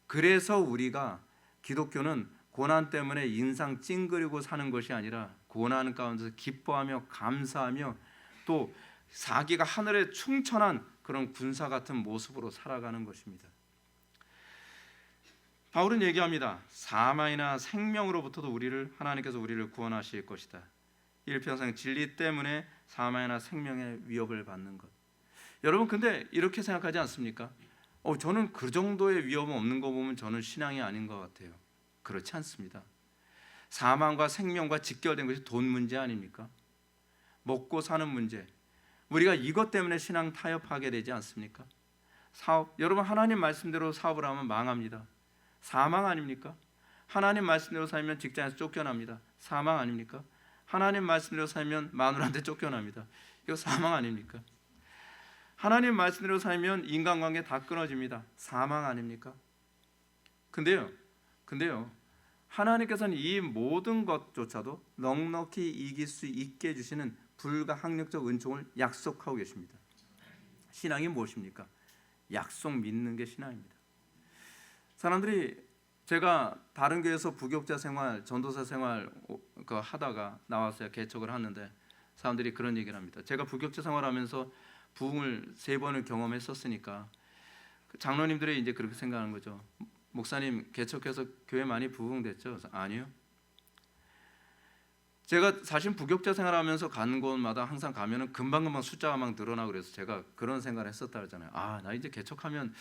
그래서 우리가 기독교는 고난 때문에 인상 찡그리고 사는 것이 아니라 고난 가운데서 기뻐하며 감사하며 또 사기가 하늘에 충천한 그런 군사 같은 모습으로 살아가는 것입니다. 바울은 얘기합니다. 사망이나 생명으로부터도 하나님께서 우리를 구원하실 것이다. 일평생 진리 때문에 사망이나 생명의 위협을 받는 것. 여러분 근데 이렇게 생각하지 않습니까? 저는 그 정도의 위협은 없는 거 보면 저는 신앙이 아닌 것 같아요. 그렇지 않습니다. 사망과 생명과 직결된 것이 돈 문제 아닙니까? 먹고 사는 문제. 우리가 이것 때문에 신앙 타협하게 되지 않습니까? 사업, 여러분 하나님 말씀대로 사업을 하면 망합니다. 사망 아닙니까? 하나님 말씀대로 살면 직장에서 쫓겨납니다. 사망 아닙니까? 하나님 말씀대로 살면 마누라한테 쫓겨납니다. 이거 사망 아닙니까? 하나님 말씀대로 살면 인간관계 다 끊어집니다. 사망 아닙니까? 근데요 하나님께서는 이 모든 것조차도 넉넉히 이길 수 있게 해주시는 불가항력적 은총을 약속하고 계십니다. 신앙이 무엇입니까? 약속 믿는 게 신앙입니다. 사람들이 제가 다른 교회에서 부교육자 생활, 전도사 생활 하다가 나와서 개척을 하는데 사람들이 그런 얘기를 합니다. 제가 부교육자 생활하면서 부흥을 3번을 경험했었으니까 장로님들이 이제 그렇게 생각하는 거죠. 목사님 개척해서 교회 많이 부흥됐죠? 아니요. 제가 사실 부교육자 생활하면서 가는 곳마다 항상 가면은 금방금방 숫자가 막 늘어나고 그래서 제가 그런 생각을 했었다 그러잖아요. 나 이제 개척하면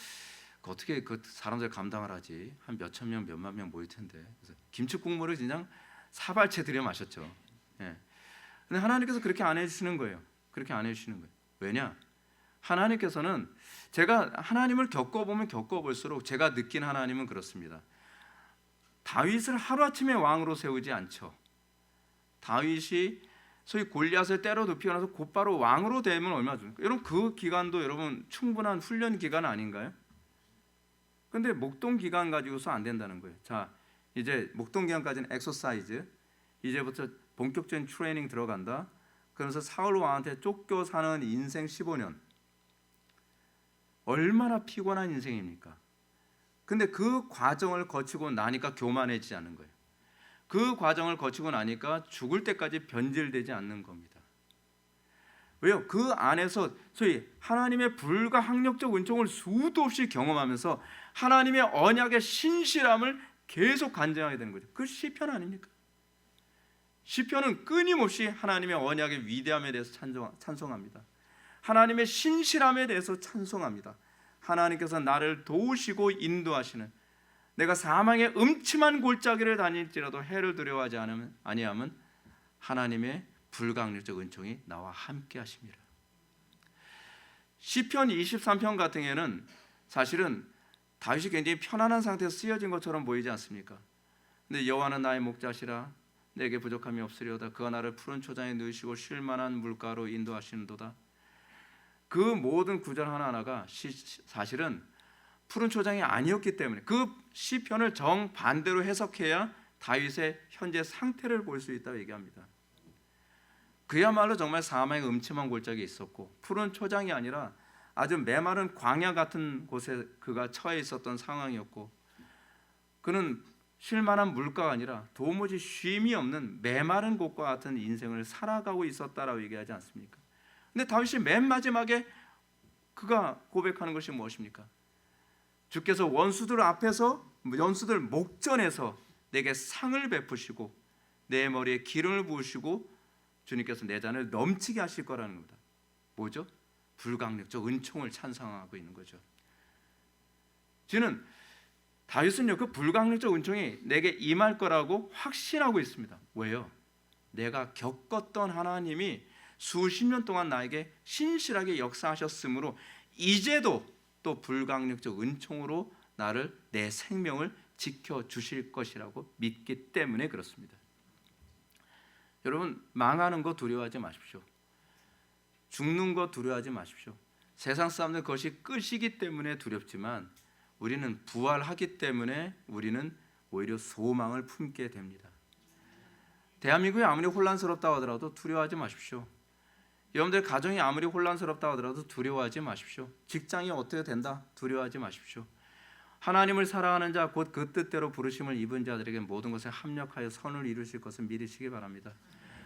어떻게 그 사람들 감당을 하지? 한 몇천 명, 몇만 명 모일 텐데. 그래서 김치 국물을 그냥 사발채 들여 마셨죠. 예. 근데 하나님께서 그렇게 안 해주시는 거예요. 그렇게 안 해주시는 거예요. 왜냐? 하나님께서는 제가 하나님을 겪어보면 겪어볼수록 제가 느낀 하나님은 그렇습니다. 다윗을 하루아침에 왕으로 세우지 않죠. 다윗이 소위 골리앗을 때려 눕히고 나서 곧바로 왕으로 되면 얼마나 좋을까요? 여러분 그 기간도 여러분 충분한 훈련 기간 아닌가요? 근데 목동 기간 가지고서 안 된다는 거예요. 자, 이제 목동 기간까지는 엑서사이즈, 이제부터 본격적인 트레이닝 들어간다. 그러면서 사울 왕한테 쫓겨 사는 인생 15년. 얼마나 피곤한 인생입니까? 근데 그 과정을 거치고 나니까 교만해지지 않는 거예요. 그 과정을 거치고 나니까 죽을 때까지 변질되지 않는 겁니다. 왜요? 그 안에서 소위 하나님의 불가항력적 은총을 수도 없이 경험하면서 하나님의 언약의 신실함을 계속 간증하게 되는 거죠. 그 시편 아닙니까? 시편은 끊임없이 하나님의 언약의 위대함에 대해서 찬송합니다. 하나님의 신실함에 대해서 찬송합니다. 하나님께서 나를 도우시고 인도하시는, 내가 사망의 음침한 골짜기를 다닐지라도 해를 두려워하지 아니하면 하나님의 불가항력적 은총이 나와 함께 하십니다. 시편 23편 같은 경우에는 사실은 다윗이 굉장히 편안한 상태에서 쓰여진 것처럼 보이지 않습니까? 근데 여호와는 나의 목자시라 내게 부족함이 없으리로다. 그가 나를 푸른 초장에 누이시고 쉴 만한 물가로 인도하시는도다. 그 모든 구절 하나하나가 사실은 푸른 초장이 아니었기 때문에 그 시편을 정반대로 해석해야 다윗의 현재 상태를 볼 수 있다고 얘기합니다. 그야말로 정말 사망의 음침한 골짜기에 있었고 푸른 초장이 아니라 아주 메마른 광야 같은 곳에 그가 처해 있었던 상황이었고, 그는 쉴만한 물가가 아니라 도무지 쉼이 없는 메마른 곳과 같은 인생을 살아가고 있었다라고 얘기하지 않습니까? 근데 다윗이 맨 마지막에 그가 고백하는 것이 무엇입니까? 주께서 원수들 앞에서, 원수들 목전에서 내게 상을 베푸시고 내 머리에 기름을 부으시고 주님께서 내 잔을 넘치게 하실 거라는 겁니다. 뭐죠? 불가항력적 은총을 찬송하고 있는 거죠. 저는 다윗은요 그 불가항력적 은총이 내게 임할 거라고 확신하고 있습니다. 왜요? 내가 겪었던 하나님이 수십 년 동안 나에게 신실하게 역사하셨으므로 이제도 또 불가항력적 은총으로 나를, 내 생명을 지켜주실 것이라고 믿기 때문에 그렇습니다. 여러분 망하는 거 두려워하지 마십시오. 죽는 거 두려워하지 마십시오. 세상 사람들 그것이 끝이기 때문에 두렵지만 우리는 부활하기 때문에 우리는 오히려 소망을 품게 됩니다. 대한민국이 아무리 혼란스럽다고 하더라도 두려워하지 마십시오. 여러분들 가정이 아무리 혼란스럽다고 하더라도 두려워하지 마십시오. 직장이 어떻게 된다 두려워하지 마십시오. 하나님을 사랑하는 자 곧 그 뜻대로 부르심을 입은 자들에게 모든 것에 합력하여 선을 이루실 것을 믿으시기 바랍니다.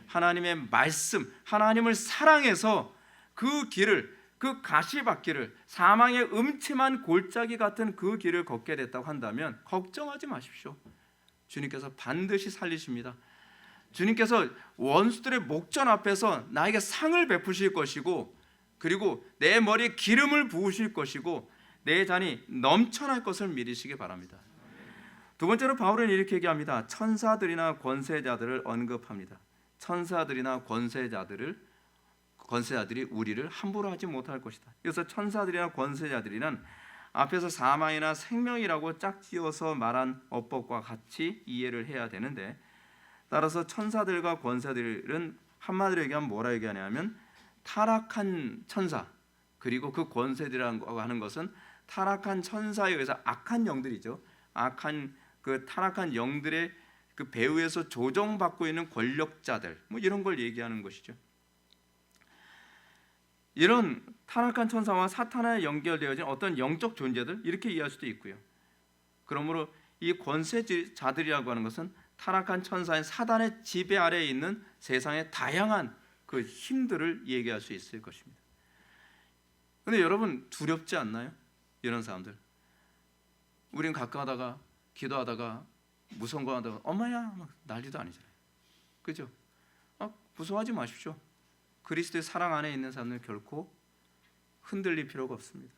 하나님의 말씀, 하나님을 사랑해서 그 길을, 그 가시밭길을, 사망의 음침한 골짜기 같은 그 길을 걷게 됐다고 한다면 걱정하지 마십시오. 주님께서 반드시 살리십니다. 주님께서 원수들의 목전 앞에서 나에게 상을 베푸실 것이고, 그리고 내 머리에 기름을 부으실 것이고, 내 잔이 넘쳐날 것을 믿으시기 바랍니다. 두 번째로 바울은 이렇게 얘기합니다. 천사들이나 권세자들을 언급합니다. 천사들이나 권세자들이 우리를 함부로 하지 못할 것이다. 그래서 천사들이나 권세자들이란 앞에서 사망이나 생명이라고 짝지어서 말한 어법과 같이 이해를 해야 되는데, 따라서 천사들과 권세들은 한마디로 얘기하면 뭐라 얘기하냐면 타락한 천사, 그리고 그 권세들이라고 하는 것은 타락한 천사에 의해서 악한 영들이죠. 악한 그 타락한 영들의 그 배후에서 조정받고 있는 권력자들, 뭐 이런 걸 얘기하는 것이죠. 이런 타락한 천사와 사탄에 연결되어진 어떤 영적 존재들, 이렇게 이해할 수도 있고요. 그러므로 이 권세자들이라고 하는 것은 타락한 천사인 사단의 지배 아래에 있는 세상의 다양한 그 힘들을 얘기할 수 있을 것입니다. 그런데 여러분, 두렵지 않나요? 이런 사람들. 우린 가끔 하다가 기도하다가 무서운 거 하다가 엄마야 막 난리도 아니잖아요. 그죠? 무서워하지 마십시오. 그리스도의 사랑 안에 있는 사람은 결코 흔들릴 필요가 없습니다.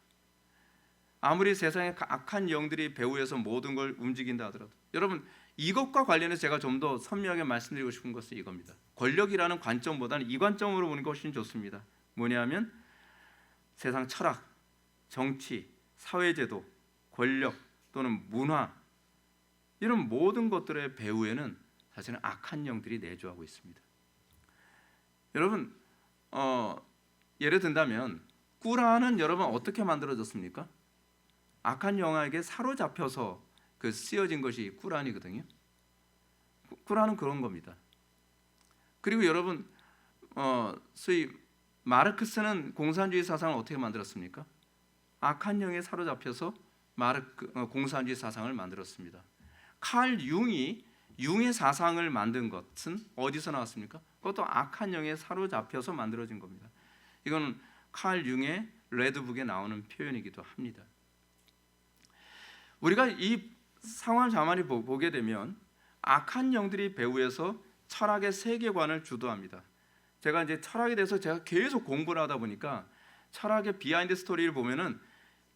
아무리 세상의 악한 영들이 배후에서 모든 걸 움직인다 하더라도, 여러분, 이것과 관련해서 제가 좀 더 선명하게 말씀드리고 싶은 것은 이겁니다. 권력이라는 관점보다는 이 관점으로 보는 것이 좋습니다. 뭐냐면 세상 철학, 정치, 사회제도, 권력 또는 문화, 이런 모든 것들의 배후에는 사실은 악한 영들이 내주하고 있습니다. 여러분, 예를 든다면 꾸라는 여러분 어떻게 만들어졌습니까? 악한 영에게 사로잡혀서 그 쓰여진 것이 꾸란이거든요. 꾸란은 그런 겁니다. 그리고 여러분, 소위 마르크스는 공산주의 사상을 어떻게 만들었습니까? 악한 영에 사로잡혀서 공산주의 사상을 만들었습니다. 칼 융의 사상을 만든 것은 어디서 나왔습니까? 그것도 악한 영에 사로잡혀서 만들어진 겁니다. 이건 칼 융의 레드북에 나오는 표현이기도 합니다. 우리가 이 상황을 가만히 보게 되면 악한 영들이 배후에서 철학의 세계관을 주도합니다. 제가 이제 철학에 대해서 제가 계속 공부를 하다 보니까 철학의 비하인드 스토리를 보면은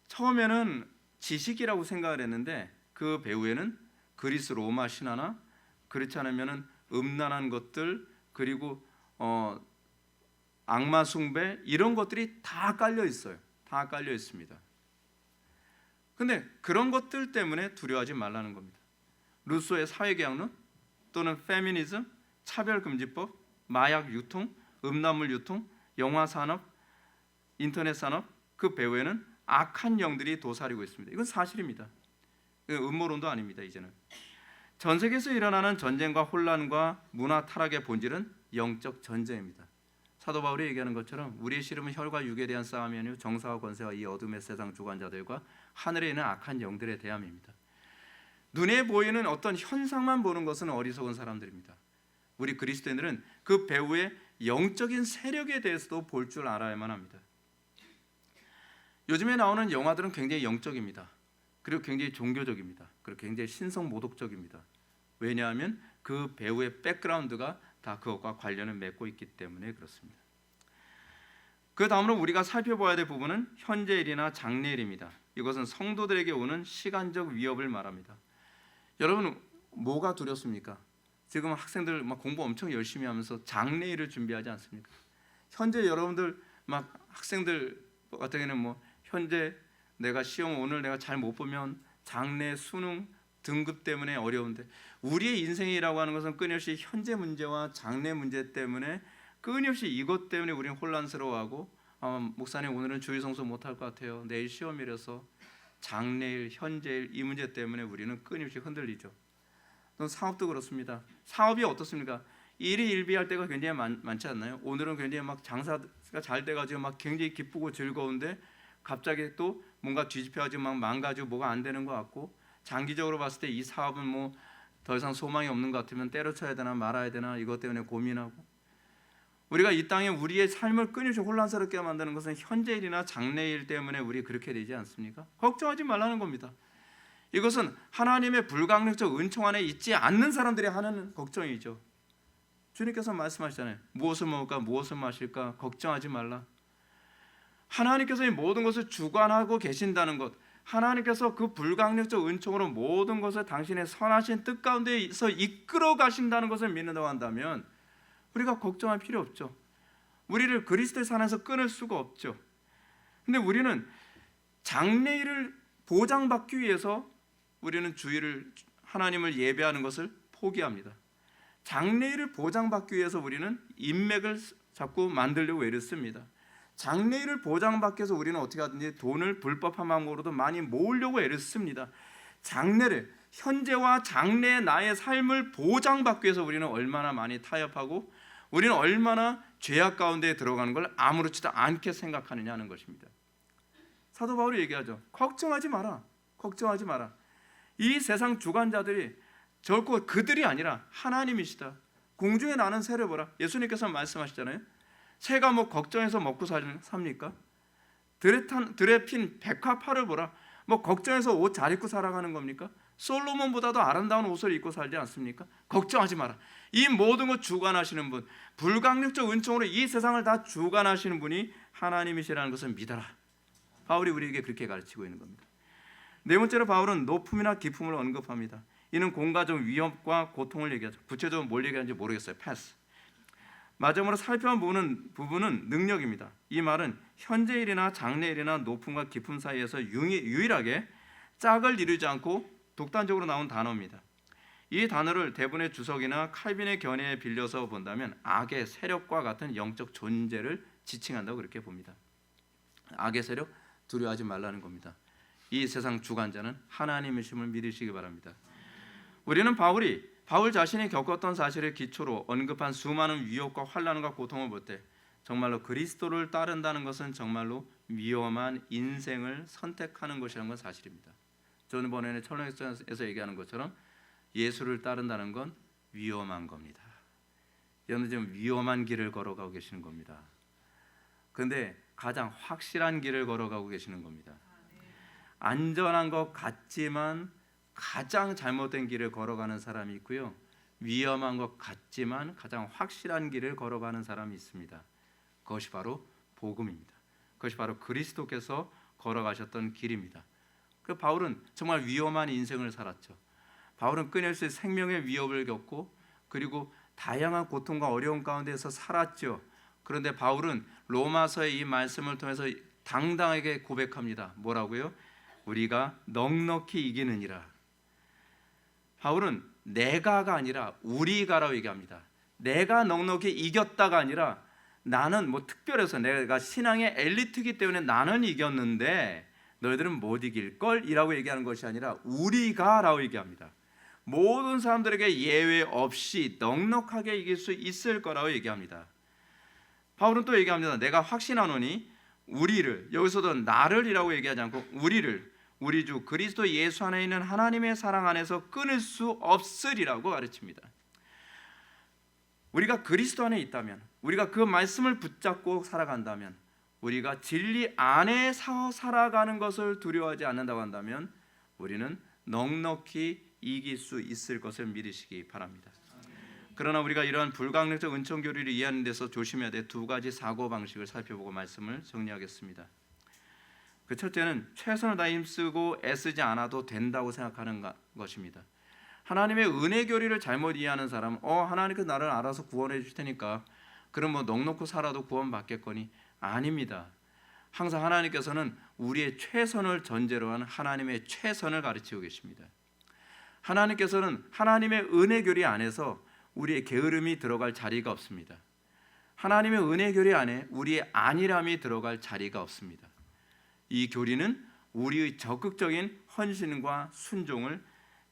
처음에는 지식이라고 생각을 했는데 그 배후에는 그리스 로마 신화나 그렇지 않으면은 음란한 것들, 그리고 악마 숭배, 이런 것들이 다 깔려 있어요. 다 깔려 있습니다. 근데 그런 것들 때문에 두려워하지 말라는 겁니다. 루소의 사회계약론 또는 페미니즘, 차별금지법, 마약 유통, 음란물 유통, 영화 산업, 인터넷 산업, 그 배후에는 악한 영들이 도사리고 있습니다. 이건 사실입니다. 음모론도 아닙니다. 이제는 전 세계에서 일어나는 전쟁과 혼란과 문화 타락의 본질은 영적 전쟁입니다. 사도 바울이 얘기하는 것처럼 우리의 씨름은 혈과 육에 대한 싸움이 아니요 정사와 권세와 이 어둠의 세상 주관자들과 하늘에 있는 악한 영들에 대함입니다. 눈에 보이는 어떤 현상만 보는 것은 어리석은 사람들입니다. 우리 그리스도인들은 그 배후의 영적인 세력에 대해서도 볼 줄 알아야만 합니다. 요즘에 나오는 영화들은 굉장히 영적입니다. 그리고 굉장히 종교적입니다. 그리고 굉장히 신성모독적입니다. 왜냐하면 그 배우의 백그라운드가 다 그것과 관련을 맺고 있기 때문에 그렇습니다. 그 다음으로 우리가 살펴봐야 될 부분은 현재일이나 장래일입니다. 이것은 성도들에게 오는 시간적 위협을 말합니다. 여러분, 뭐가 두렵습니까? 지금 학생들 막 공부 엄청 열심히 하면서 장래일을 준비하지 않습니까? 현재 여러분들 막 학생들 같은 경우는 뭐 현재 내가 시험 오늘 내가 잘 못 보면 장래 수능 등급 때문에 어려운데, 우리의 인생이라고 하는 것은 끊임없이 현재 문제와 장래 문제 때문에 끊임없이 이것 때문에 우리는 혼란스러워하고 목사님 오늘은 주일 성수 못할 것 같아요. 내일 시험이라서 장래일, 현재일 이 문제 때문에 우리는 끊임없이 흔들리죠. 또 사업도 그렇습니다. 사업이 어떻습니까? 일이 일비할 때가 굉장히 많지 않나요? 오늘은 굉장히 막 장사가 잘 돼가지고 막 굉장히 기쁘고 즐거운데 갑자기 또 뭔가 뒤집혀가지고 막 망가지고 뭐가 안 되는 것 같고, 장기적으로 봤을 때 이 사업은 뭐 더 이상 소망이 없는 것 같으면 때려쳐야 되나 말아야 되나 이것 때문에 고민하고, 우리가 이 땅에 우리의 삶을 끊임없이 혼란스럽게 만드는 것은 현재일이나 장래일 때문에 우리 그렇게 되지 않습니까? 걱정하지 말라는 겁니다. 이것은 하나님의 불강력적 은총 안에 있지 않는 사람들이 하는 걱정이죠. 주님께서 말씀하시잖아요. 무엇을 먹을까, 무엇을 마실까 걱정하지 말라. 하나님께서 이 모든 것을 주관하고 계신다는 것, 하나님께서 그 불강력적 은총으로 모든 것을 당신의 선하신 뜻 가운데서 이끌어 가신다는 것을 믿는다고 한다면 우리가 걱정할 필요 없죠. 우리를 그리스도의 산에서 끊을 수가 없죠. 근데 우리는 장래일을 보장받기 위해서 우리는 주일을, 하나님을 예배하는 것을 포기합니다. 장래일을 보장받기 위해서 우리는 인맥을 자꾸 만들려고 애를 씁니다. 장래일을 보장받기 위해서 우리는 어떻게 하든지 돈을 불법한 방법으로도 많이 모으려고 애를 씁니다. 장래를, 현재와 장래의 나의 삶을 보장받기 위해서 우리는 얼마나 많이 타협하고 우리는 얼마나 죄악 가운데 들어가는 걸 아무렇지도 않게 생각하느냐 하는 것입니다. 사도 바울이 얘기하죠. 걱정하지 마라. 걱정하지 마라. 이 세상 주관자들이 결코 그들이 아니라 하나님이시다. 공중에 나는 새를 보라. 예수님께서 말씀하시잖아요. 새가 뭐 걱정해서 먹고 삽니까? 들에 핀 백합화를 보라. 뭐 걱정해서 옷 잘 입고 살아가는 겁니까? 솔로몬보다도 아름다운 옷을 입고 살지 않습니까? 걱정하지 마라. 이 모든 것 주관하시는 분, 불강력적 은총으로 이 세상을 다 주관하시는 분이 하나님이시라는 것을 믿어라. 바울이 우리에게 그렇게 가르치고 있는 겁니다. 네 번째로 바울은 높음이나 깊음을 언급합니다. 이는 공간적 위협과 고통을 얘기하죠. 구체적으로 뭘 얘기하는지 모르겠어요. 패스. 마지막으로 살펴보는 부분은 능력입니다. 이 말은 현재일이나 장래일이나 높음과 깊음 사이에서 유일하게 짝을 이루지 않고 독단적으로 나온 단어입니다. 이 단어를 대부분의 주석이나 칼빈의 견해에 빌려서 본다면 악의 세력과 같은 영적 존재를 지칭한다고 그렇게 봅니다. 악의 세력 두려워하지 말라는 겁니다. 이 세상 주관자는 하나님이심을 믿으시기 바랍니다. 우리는 바울 자신이 겪었던 사실을 기초로 언급한 수많은 위협과 환난과 고통을 볼 때 정말로 그리스도를 따른다는 것은 정말로 위험한 인생을 선택하는 것이라는 건 사실입니다. 존 버넷의 철학에서 얘기하는 것처럼 예수를 따른다는 건 위험한 겁니다. 여러분 지금 위험한 길을 걸어가고 계시는 겁니다. 그런데 가장 확실한 길을 걸어가고 계시는 겁니다. 안전한 것 같지만 가장 잘못된 길을 걸어가는 사람이 있고요. 위험한 것 같지만 가장 확실한 길을 걸어가는 사람이 있습니다. 그것이 바로 복음입니다. 그것이 바로 그리스도께서 걸어가셨던 길입니다. 그 바울은 정말 위험한 인생을 살았죠. 바울은 끊임없이 생명의 위협을 겪고 그리고 다양한 고통과 어려움 가운데서 살았죠. 그런데 바울은 로마서의 이 말씀을 통해서 당당하게 고백합니다. 뭐라고요? 우리가 넉넉히 이기느니라. 바울은 내가가 아니라 우리가라고 얘기합니다. 내가 넉넉히 이겼다가 아니라 나는 뭐 특별해서 내가 신앙의 엘리트이기 때문에 나는 이겼는데 너희들은 못 이길 걸이라고 얘기하는 것이 아니라 우리가라고 얘기합니다. 모든 사람들에게 예외 없이 넉넉하게 이길 수 있을 거라고 얘기합니다. 바울은 또 얘기합니다. 내가 확신하노니 우리를, 여기서도 나를이라고 얘기하지 않고 우리를, 우리 주 그리스도 예수 안에 있는 하나님의 사랑 안에서 끊을 수 없으리라고 가르칩니다. 우리가 그리스도 안에 있다면, 우리가 그 말씀을 붙잡고 살아간다면, 우리가 진리 안에서 살아가는 것을 두려워하지 않는다고 한다면 우리는 넉넉히 이길 수 있을 것을 믿으시기 바랍니다. 그러나 우리가 이러한 불강력적 은총 교리를 이해하는 데서 조심해야 될 두 가지 사고 방식을 살펴보고 말씀을 정리하겠습니다. 그 첫째는 최선을 다해 힘쓰고 애쓰지 않아도 된다고 생각하는 것입니다. 하나님의 은혜 교리를 잘못 이해하는 사람은 하나님께서 나를 알아서 구원해 주실 테니까 그럼 뭐 넉넉히 살아도 구원받겠거니 아닙니다. 항상 하나님께서는 우리의 최선을 전제로 한 하나님의 최선을 가르치고 계십니다. 하나님께서는 하나님의 은혜 교리 안에서 우리의 게으름이 들어갈 자리가 없습니다. 하나님의 은혜 교리 안에 우리의 안일함이 들어갈 자리가 없습니다. 이 교리는 우리의 적극적인 헌신과 순종을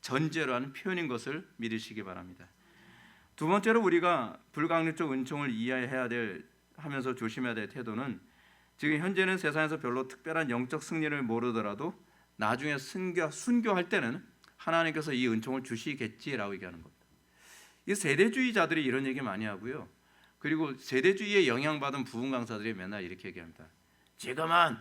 전제로 하는 표현인 것을 믿으시기 바랍니다. 두 번째로 우리가 불강력적 은총을 이해해야 하면서 조심해야 될 태도는 지금 현재는 세상에서 별로 특별한 영적 승리를 모르더라도 나중에 순교할 때는 하나님께서 이 은총을 주시겠지라고 얘기하는 겁니다. 이 세대주의자들이 이런 얘기 많이 하고요. 그리고 세대주의에 영향받은 부흥 강사들이 맨날 이렇게 얘기합니다. 지금은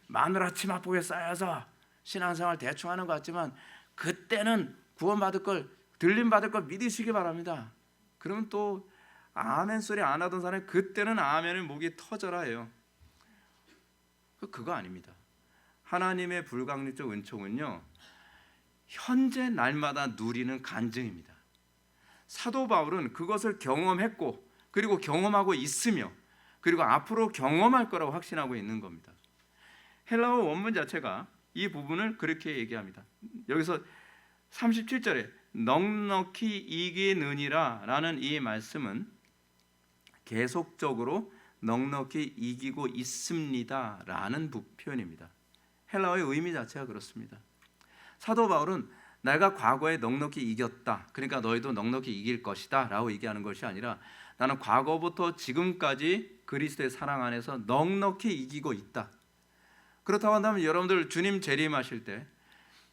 마누라 치맛복에 쌓여서 신앙생활 대충 하는 것 같지만 그때는 구원받을 걸, 들림받을 걸 믿으시기 바랍니다. 그러면 또 아멘 소리 안 하던 사람이 그때는 아멘을 목이 터져라 해요. 그거 아닙니다. 하나님의 불가항력적 은총은요, 현재 날마다 누리는 간증입니다. 사도 바울은 그것을 경험했고, 그리고 경험하고 있으며, 그리고 앞으로 경험할 거라고 확신하고 있는 겁니다. 헬라어 원문 자체가 이 부분을 그렇게 얘기합니다. 여기서 37절에 넉넉히 이기느니라 라는 이 말씀은 계속적으로 넉넉히 이기고 있습니다 라는 표현입니다. 헬라어의 의미 자체가 그렇습니다. 사도 바울은 내가 과거에 넉넉히 이겼다, 그러니까 너희도 넉넉히 이길 것이다 라고 얘기하는 것이 아니라 나는 과거부터 지금까지 그리스도의 사랑 안에서 넉넉히 이기고 있다. 그렇다고 한다면 여러분들 주님 재림하실 때,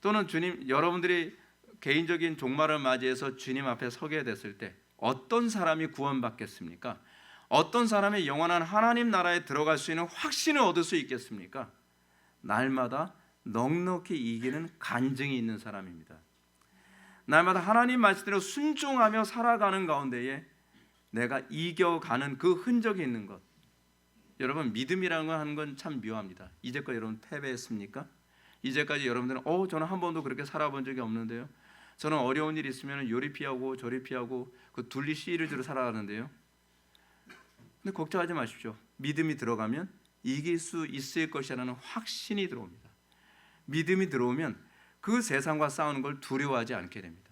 또는 주님 여러분들이 개인적인 종말을 맞이해서 주님 앞에 서게 됐을 때 어떤 사람이 구원받겠습니까? 어떤 사람이 영원한 하나님 나라에 들어갈 수 있는 확신을 얻을 수 있겠습니까? 날마다 넉넉히 이기는 간증이 있는 사람입니다. 날마다 하나님 말씀대로 순종하며 살아가는 가운데에 내가 이겨가는 그 흔적이 있는 것. 여러분, 믿음이라는 걸 하는 건 참 묘합니다. 이제까지 여러분 패배했습니까? 이제까지 여러분들은 저는 한 번도 그렇게 살아본 적이 없는데요, 저는 어려운 일 있으면 요리 피하고 저리 피하고 그 둘리 시리즈로 살아가는데요. 근데 걱정하지 마십시오. 믿음이 들어가면 이길 수 있을 것이라는 확신이 들어옵니다. 믿음이 들어오면 그 세상과 싸우는 걸 두려워하지 않게 됩니다.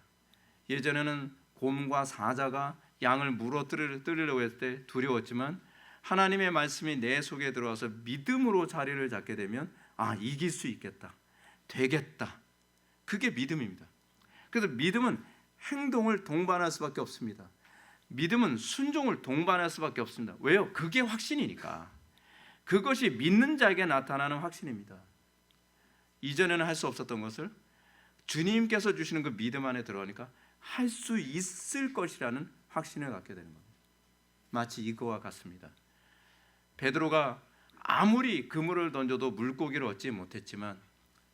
예전에는 곰과 사자가 양을 물어뜯으려고 했을 때 두려웠지만 하나님의 말씀이 내 속에 들어와서 믿음으로 자리를 잡게 되면 이길 수 있겠다, 되겠다. 그게 믿음입니다. 그래서 믿음은 행동을 동반할 수밖에 없습니다. 믿음은 순종을 동반할 수밖에 없습니다. 왜요? 그게 확신이니까. 그것이 믿는 자에게 나타나는 확신입니다. 이전에는 할 수 없었던 것을 주님께서 주시는 그 믿음 안에 들어가니까 할 수 있을 것이라는 확신을 갖게 되는 겁니다. 마치 이거와 같습니다. 베드로가 아무리 그물을 던져도 물고기를 얻지 못했지만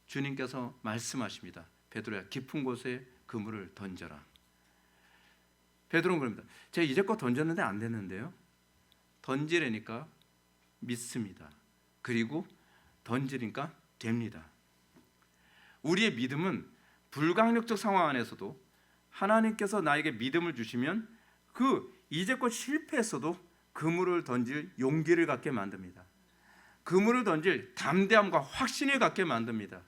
주님께서 말씀하십니다. 베드로야, 깊은 곳에 그물을 던져라. 베드로는 그럽니다. 제가 이제껏 던졌는데 안 됐는데요. 던지려니까 믿습니다. 그리고 던지니까 됩니다. 우리의 믿음은 불가항력적 상황 안에서도 하나님께서 나에게 믿음을 주시면 이제껏 실패했어도 그물을 던질 용기를 갖게 만듭니다. 그물을 던질 담대함과 확신을 갖게 만듭니다.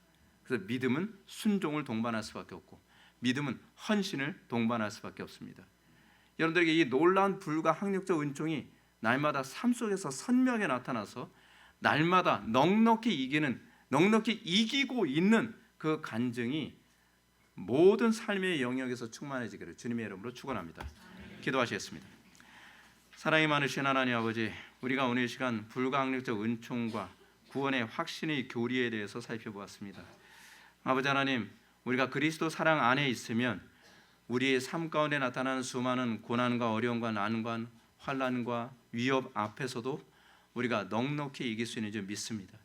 그래서 믿음은 순종을 동반할 수밖에 없고 믿음은 헌신을 동반할 수밖에 없습니다. 여러분들에게 이 놀라운 불가항력적 은총이 날마다 삶 속에서 선명하게 나타나서 날마다 넉넉히 이기고 있는 그 간증이 모든 삶의 영역에서 충만해지기를 주님의 이름으로 축원합니다. 기도하시겠습니다. 사랑이 많으신 하나님 아버지, 우리가 오늘 이 시간 불가항력적 은총과 구원의 확신의 교리에 대해서 살펴보았습니다. 아버지 하나님, 우리가 그리스도 사랑 안에 있으면 우리의 삶 가운데 나타나는 수많은 고난과 어려움과 난관, 환난과 위협 앞에서도 우리가 넉넉히 이길 수 있는 줄 믿습니다.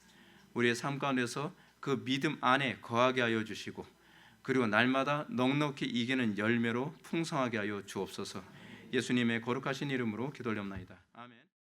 우리의 삶 가운데서 그 믿음 안에 거하게 하여 주시고 그리고 날마다 넉넉히 이기는 열매로 풍성하게 하여 주옵소서. 예수님의 거룩하신 이름으로 기도하옵나이다.